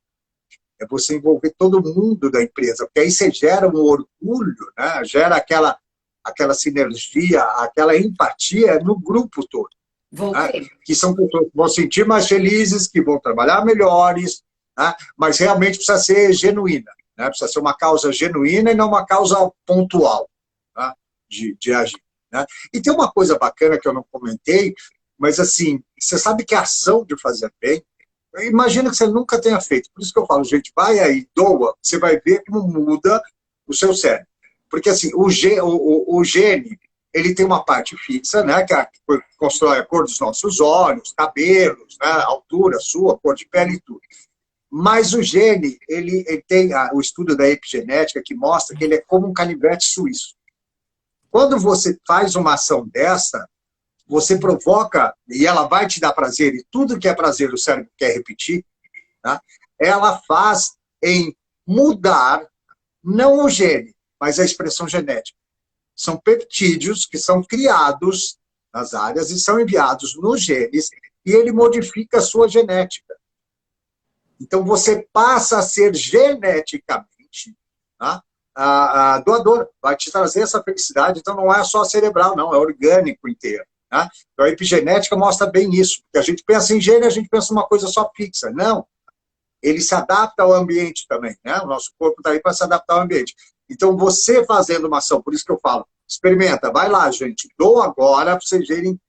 É você envolver todo mundo da empresa, porque aí você gera um orgulho, né? Gera aquela sinergia, aquela empatia no grupo todo. Né? Que são pessoas que vão se sentir mais felizes, que vão trabalhar melhores, né? Mas realmente precisa ser genuína. Né? Precisa ser uma causa genuína e não uma causa pontual, né? de agir. Né? E tem uma coisa bacana que eu não comentei, mas assim, você sabe que a ação de fazer bem, imagina que você nunca tenha feito. Por isso que eu falo, gente, vai aí, doa, você vai ver como muda o seu cérebro. Porque assim, o gene, ele tem uma parte fixa, né, que constrói a cor dos nossos olhos, cabelos, né, altura sua, cor de pele e tudo. Mas o gene, ele tem o estudo da epigenética que mostra que ele é como um canivete suíço. Quando você faz uma ação dessa, você provoca, e ela vai te dar prazer, e tudo que é prazer o cérebro quer repetir, tá? Ela faz em mudar, não o gene, mas a expressão genética. São peptídeos que são criados nas áreas e são enviados nos genes, e ele modifica a sua genética. Então, você passa a ser geneticamente, tá, doador. Vai te trazer essa felicidade. Então, não é só cerebral, não. É orgânico inteiro. Tá? Então, a epigenética mostra bem isso. Porque a gente pensa em gene, a gente pensa em uma coisa só fixa. Não. Ele se adapta ao ambiente também. Né? O nosso corpo está aí para se adaptar ao ambiente. Então, você fazendo uma ação, por isso que eu falo, experimenta. Vai lá, gente. Dou agora para vocês verem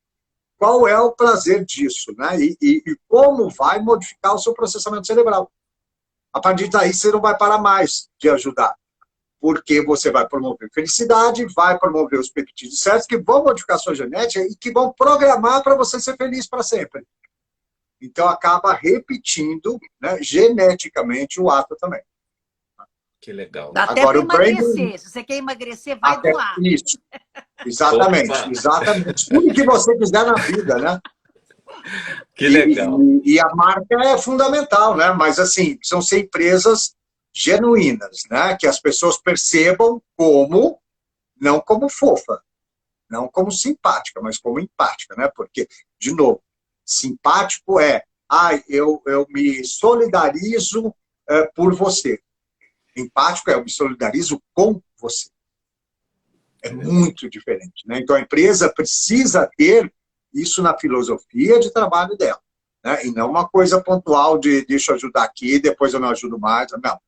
qual é o prazer disso, né? E como vai modificar o seu processamento cerebral. A partir daí, você não vai parar mais de ajudar, porque você vai promover felicidade, vai promover os peptídeos certos que vão modificar a sua genética e que vão programar para você ser feliz para sempre. Então, acaba repetindo, né, geneticamente o ato também. Que legal. Dá até para emagrecer. Se você quer emagrecer, vai doar. Isso. Exatamente, Opa. exatamente. Tudo que você quiser na vida, né? Que legal. E a marca é fundamental, né? Mas, assim, precisam ser empresas genuínas, né? Que as pessoas percebam como, não como fofa, não como simpática, mas como empática, né? Porque, de novo, simpático é, eu me solidarizo por você. Empático é, eu me solidarizo com você. É muito diferente, né? Então, a empresa precisa ter isso na filosofia de trabalho dela, né? E não uma coisa pontual de deixa eu ajudar aqui, depois eu não ajudo mais. Não.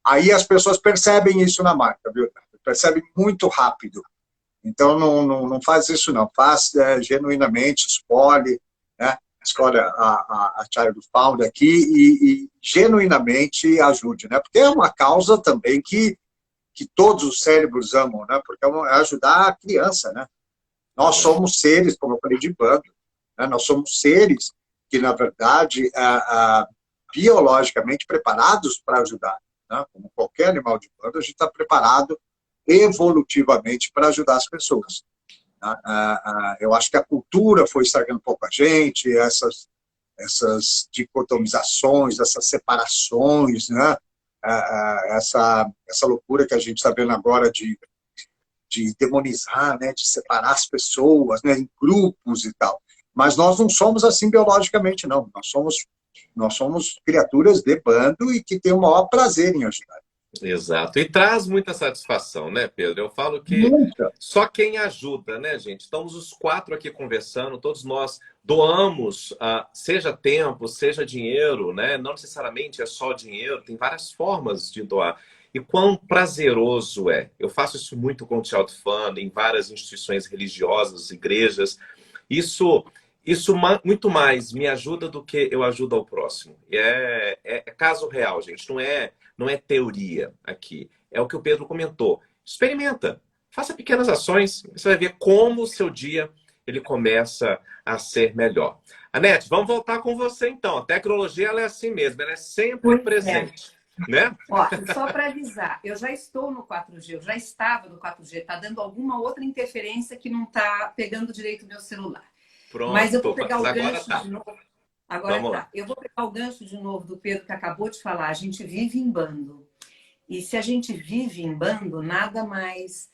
Aí as pessoas percebem isso na marca, viu? Percebem muito rápido. Então, não faz isso, não. Faz genuinamente, escolhe a Child Found aqui e genuinamente ajude, né? Porque é uma causa também que todos os cérebros amam, né? Porque é ajudar a criança, né? Nós somos seres, como eu falei, de bando, né? Nós somos seres que, na verdade, biologicamente preparados para ajudar, né? Como qualquer animal de bando, a gente está preparado evolutivamente para ajudar as pessoas. Eu acho que a cultura foi estragando um pouco a gente, essas dicotomizações, essas separações, né? Essa loucura que a gente está vendo agora de demonizar, né? De separar as pessoas, né? Em grupos e tal. Mas nós não somos assim biologicamente, não. Nós somos criaturas de bando e que têm o maior prazer em ajudar. Exato. E traz muita satisfação, né, Pedro? Eu falo que Muita. só quem ajuda, né, gente? Estamos os quatro aqui conversando, todos nós doamos, seja tempo, seja dinheiro, né? Não necessariamente é só dinheiro, tem várias formas de doar. E quão prazeroso é. Eu faço isso muito com o Child Fund, em várias instituições religiosas, igrejas. Isso muito mais me ajuda do que eu ajudo ao próximo. E é caso real, gente. Não é teoria aqui. É o que o Pedro comentou. Experimenta. Faça pequenas ações. Você vai ver como o seu dia ele começa a ser melhor. Anete, vamos voltar com você então. A tecnologia ela é assim mesmo. Ela é sempre presente. Né? Ó, só para avisar, eu já estou no 4G, eu já estava no 4G. Está dando alguma outra interferência que não está pegando direito o meu celular. Pronto, mas eu vou pegar o gancho tá. de novo. Agora tá. Eu vou pegar o gancho de novo do Pedro que acabou de falar. A gente vive em bando. E se a gente vive em bando, nada mais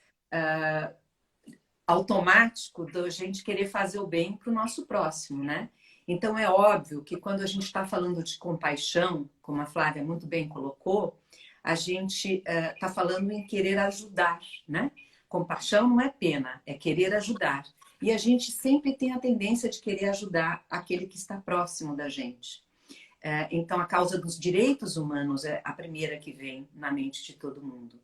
automático da gente querer fazer o bem para o nosso próximo, né? Então é óbvio que quando a gente está falando de compaixão, como a Flávia muito bem colocou, a gente está falando em querer ajudar, né? Compaixão não é pena, é querer ajudar. E a gente sempre tem a tendência de querer ajudar aquele que está próximo da gente. Então, a causa dos direitos humanos é a primeira que vem na mente de todo mundo.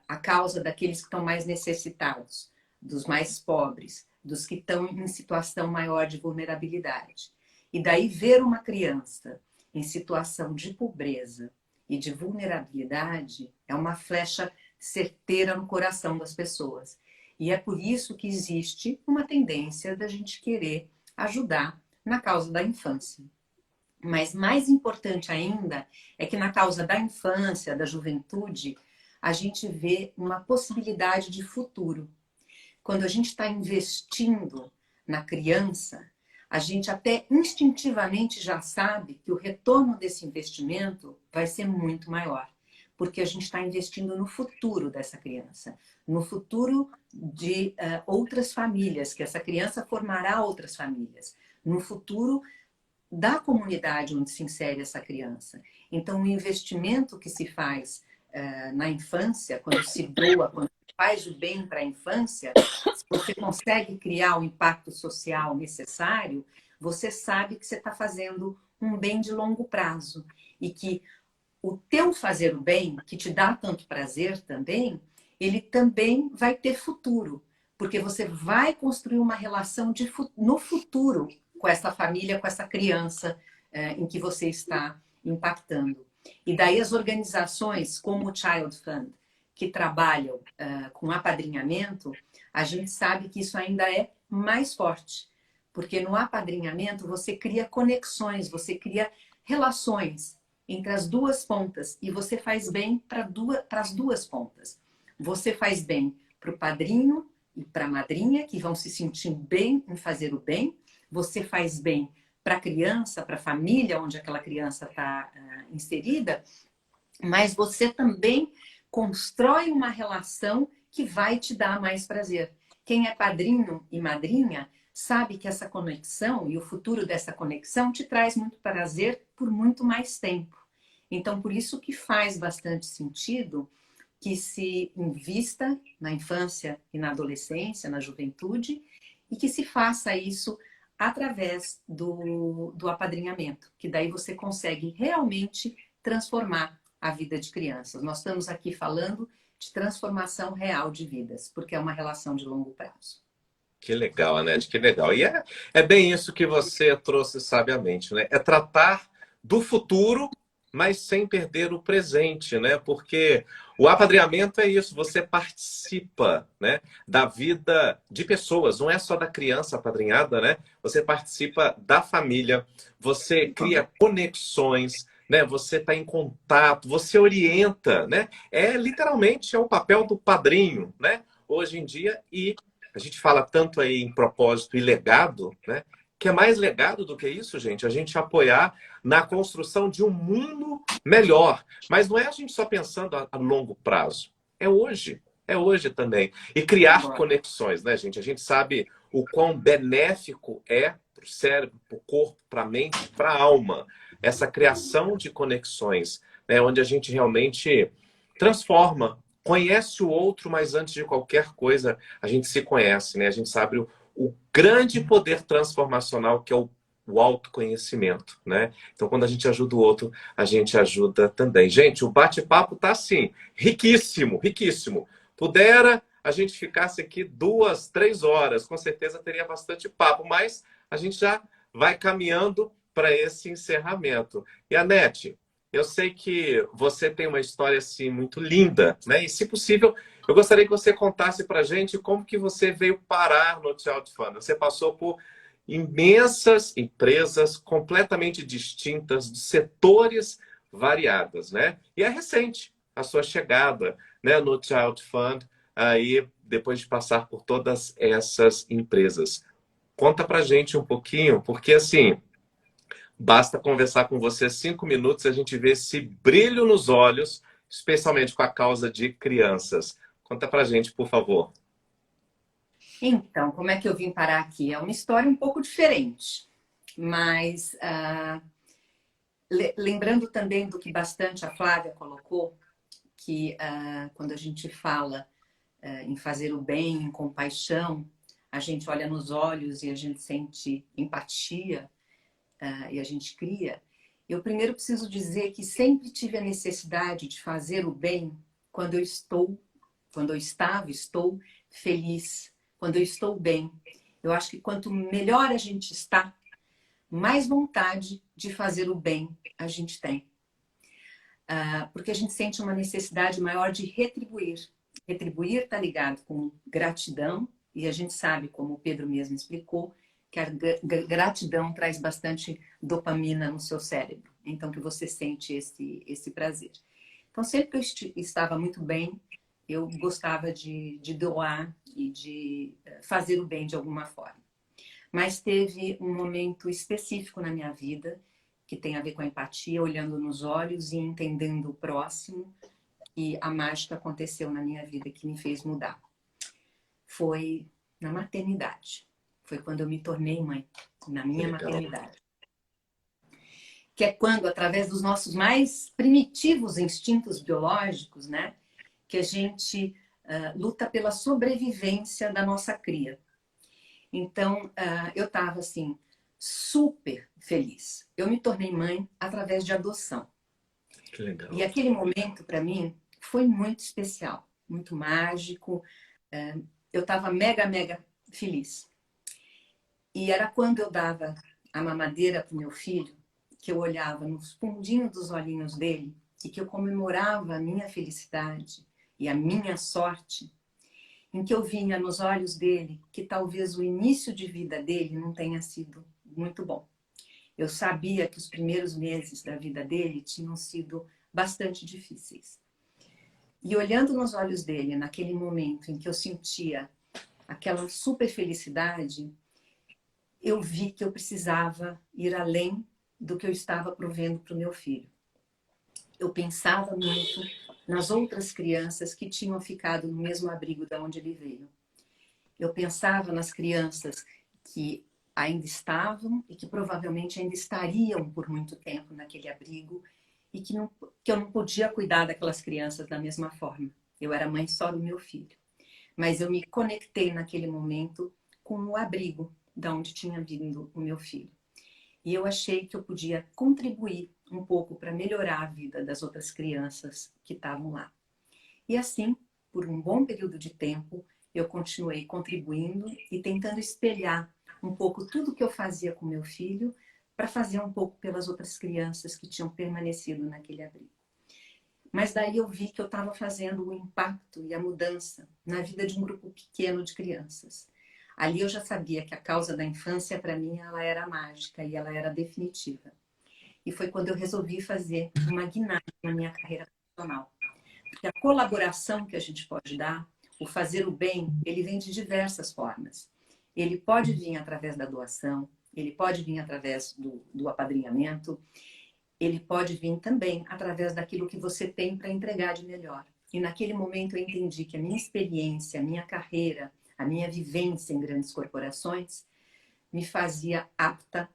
A causa daqueles que estão mais necessitados, dos mais pobres, dos que estão em situação maior de vulnerabilidade. E daí ver uma criança em situação de pobreza e de vulnerabilidade é uma flecha certeira no coração das pessoas. E é por isso que existe uma tendência da gente querer ajudar na causa da infância. Mas mais importante ainda é que na causa da infância, da juventude, a gente vê uma possibilidade de futuro. Quando a gente está investindo na criança, a gente até instintivamente já sabe que o retorno desse investimento vai ser muito maior. Porque a gente está investindo no futuro dessa criança, no futuro de outras famílias, que essa criança formará outras famílias, no futuro da comunidade onde se insere essa criança. Então, o investimento que se faz na infância, quando se doa, quando se faz o bem para a infância, se você consegue criar o impacto social necessário, você sabe que você está fazendo um bem de longo prazo e que o teu fazer o bem, que te dá tanto prazer também, ele também vai ter futuro, porque você vai construir uma relação no futuro com essa família, com essa criança em que você está impactando. E daí as organizações como o Child Fund, que trabalham com apadrinhamento, a gente sabe que isso ainda é mais forte, porque no apadrinhamento você cria conexões, você cria relações entre as duas pontas e você faz bem para as duas pontas. Você faz bem para o padrinho e para a madrinha, que vão se sentir bem em fazer o bem. Você faz bem para a criança, para a família onde aquela criança está inserida, mas você também constrói uma relação que vai te dar mais prazer. Quem é padrinho e madrinha sabe que essa conexão e o futuro dessa conexão te traz muito prazer por muito mais tempo. Então, por isso que faz bastante sentido que se invista na infância e na adolescência, na juventude, e que se faça isso através do apadrinhamento, que daí você consegue realmente transformar a vida de crianças. Nós estamos aqui falando de transformação real de vidas, porque é uma relação de longo prazo. Que legal, Anete, que legal. E é bem isso que você trouxe sabiamente, né? É tratar do futuro, mas sem perder o presente, né? Porque o apadrinhamento é isso, você participa, né, da vida de pessoas, não é só da criança apadrinhada, né? Você participa da família, você cria conexões, né? Você está em contato, você orienta, né? Literalmente é o papel do padrinho, né? Hoje em dia, e a gente fala tanto aí em propósito e legado, né? Que é mais legado do que isso, gente, a gente apoiar na construção de um mundo melhor. Mas não é a gente só pensando a longo prazo. É hoje também. E criar conexões, né, gente? A gente sabe o quão benéfico é para o cérebro, para o corpo, para a mente, para a alma, essa criação de conexões, né? Onde a gente realmente transforma, conhece o outro, mas antes de qualquer coisa, a gente se conhece, né? A gente sabe o grande poder transformacional que é o autoconhecimento, né? Então, quando a gente ajuda o outro, a gente ajuda também. Gente, o bate-papo tá assim, riquíssimo, riquíssimo. Pudera a gente ficasse aqui 2, 3 horas, com certeza teria bastante papo, mas a gente já vai caminhando para esse encerramento. E, Anete, eu sei que você tem uma história assim muito linda, né? E, se possível, eu gostaria que você contasse para a gente como que você veio parar no Child Fund. Você passou por imensas empresas completamente distintas, de setores variados, né? E é recente a sua chegada, né, no Child Fund, aí depois de passar por todas essas empresas. Conta para a gente um pouquinho, porque assim, basta conversar com você 5 minutos e a gente vê esse brilho nos olhos, especialmente com a causa de crianças. Conta pra gente, por favor. Então, como é que eu vim parar aqui? É uma história um pouco diferente, mas lembrando também do que bastante a Flávia colocou, que quando a gente fala em fazer o bem, em compaixão, a gente olha nos olhos e a gente sente empatia e a gente cria. Eu primeiro preciso dizer que sempre tive a necessidade de fazer o bem quando eu estou feliz, quando eu estou bem. Eu acho que quanto melhor a gente está, mais vontade de fazer o bem a gente tem. Porque a gente sente uma necessidade maior de retribuir. Retribuir está ligado com gratidão, e a gente sabe, como o Pedro mesmo explicou, que a gratidão traz bastante dopamina no seu cérebro. Então, que você sente esse prazer. Então, sempre que eu estava muito bem, eu gostava de doar e de fazer o bem de alguma forma. Mas teve um momento específico na minha vida que tem a ver com a empatia, olhando nos olhos e entendendo o próximo, e a mágica aconteceu na minha vida que me fez mudar. Foi na maternidade. Foi quando eu me tornei mãe, na minha maternidade. Que é quando, através dos nossos mais primitivos instintos biológicos, né, que a gente luta pela sobrevivência da nossa cria. Então, eu estava assim, super feliz. Eu me tornei mãe através de adoção. Que legal. E aquele momento, para mim, foi muito especial, muito mágico. Eu estava mega, mega feliz. E era quando eu dava a mamadeira para o meu filho, que eu olhava nos fundinhos dos olhinhos dele e que eu comemorava a minha felicidade e a minha sorte, em que eu vinha nos olhos dele que talvez o início de vida dele não tenha sido muito bom. Eu sabia que os primeiros meses da vida dele tinham sido bastante difíceis. E olhando nos olhos dele, naquele momento em que eu sentia aquela super felicidade, eu vi que eu precisava ir além do que eu estava provendo para o meu filho. Eu pensava muito nas outras crianças que tinham ficado no mesmo abrigo de onde ele veio. Eu pensava nas crianças que ainda estavam e que provavelmente ainda estariam por muito tempo naquele abrigo e que eu não podia cuidar daquelas crianças da mesma forma. Eu era mãe só do meu filho. Mas eu me conectei naquele momento com o abrigo da onde tinha vindo o meu filho. E eu achei que eu podia contribuir um pouco para melhorar a vida das outras crianças que estavam lá. E assim, por um bom período de tempo, eu continuei contribuindo e tentando espelhar um pouco tudo que eu fazia com meu filho para fazer um pouco pelas outras crianças que tinham permanecido naquele abrigo. Mas daí eu vi que eu estava fazendo o impacto e a mudança na vida de um grupo pequeno de crianças. Ali eu já sabia que a causa da infância, para mim, ela era mágica e ela era definitiva. E foi quando eu resolvi fazer uma guinada na minha carreira profissional. Porque a colaboração que a gente pode dar, o fazer o bem, ele vem de diversas formas. Ele pode vir através da doação, ele pode vir através do apadrinhamento, ele pode vir também através daquilo que você tem para entregar de melhor. E naquele momento eu entendi que a minha experiência, a minha carreira, a minha vivência em grandes corporações me fazia apta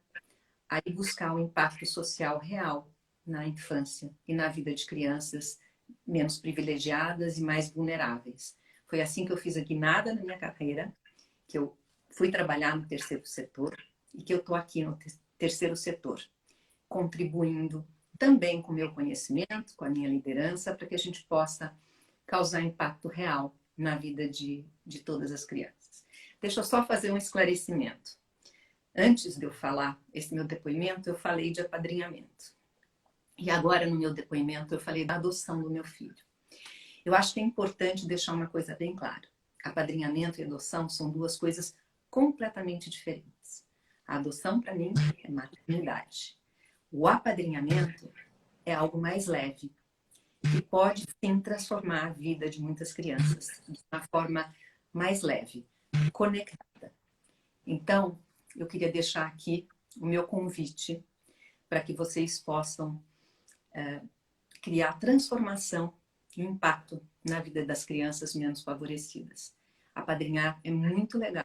a ir buscar um impacto social real na infância e na vida de crianças menos privilegiadas e mais vulneráveis. Foi assim que eu fiz a guinada na minha carreira, que eu fui trabalhar no terceiro setor e que eu estou aqui no terceiro setor, contribuindo também com o meu conhecimento, com a minha liderança, para que a gente possa causar impacto real na vida de todas as crianças. Deixa eu só fazer um esclarecimento. Antes de eu falar esse meu depoimento, eu falei de apadrinhamento. E agora, no meu depoimento, eu falei da adoção do meu filho. Eu acho que é importante deixar uma coisa bem clara. Apadrinhamento e adoção são duas coisas completamente diferentes. A adoção, para mim, é maternidade. O apadrinhamento é algo mais leve, que pode, sim, transformar a vida de muitas crianças de uma forma mais leve, conectada. Então, eu queria deixar aqui o meu convite para que vocês possam criar transformação e impacto na vida das crianças menos favorecidas. Apadrinhar é muito legal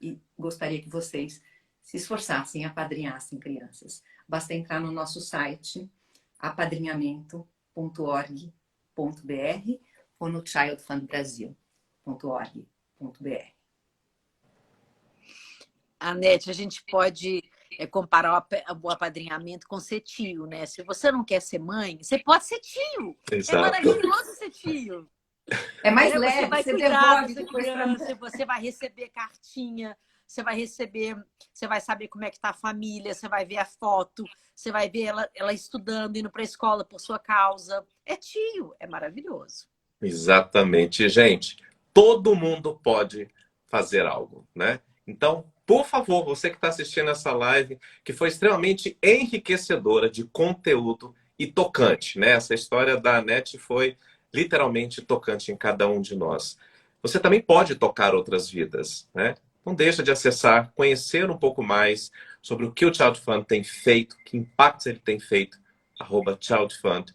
e gostaria que vocês se esforçassem e apadrinhassem crianças. Basta entrar no nosso site apadrinhamento.org.br ou no childfundbrasil.org.br. Anete, a gente pode comparar o apadrinhamento com ser tio, né? Se você não quer ser mãe, você pode ser tio. Exato. É maravilhoso ser tio. É mais Você leve, vai você cuidar devolve da depois criança, você vai receber cartinha, você vai saber como é que tá a família, você vai ver a foto, você vai ver ela estudando, indo para a escola por sua causa. É tio, é maravilhoso. Exatamente, gente. Todo mundo pode fazer algo, né? Então, por favor, você que está assistindo essa live, que foi extremamente enriquecedora de conteúdo e tocante, né? Essa história da Anete foi literalmente tocante em cada um de nós. Você também pode tocar outras vidas, né? Não deixa de acessar, conhecer um pouco mais sobre o que o Child Fund tem feito, que impactos ele tem feito, @ChildFund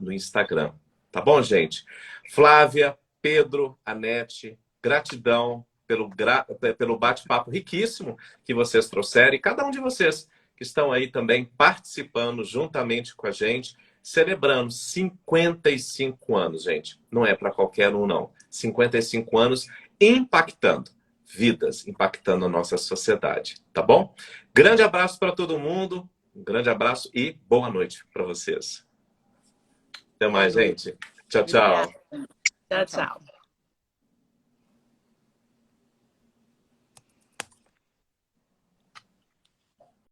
no Instagram. Tá bom, gente? Flávia, Pedro, Anete, gratidão pelo bate-papo riquíssimo que vocês trouxeram e cada um de vocês que estão aí também participando juntamente com a gente, celebrando 55 anos, gente. Não é para qualquer um, não. 55 anos impactando vidas, impactando a nossa sociedade, tá bom? Grande abraço para todo mundo, um grande abraço e boa noite para vocês. Até mais, gente. Tchau, tchau. Tchau, tchau.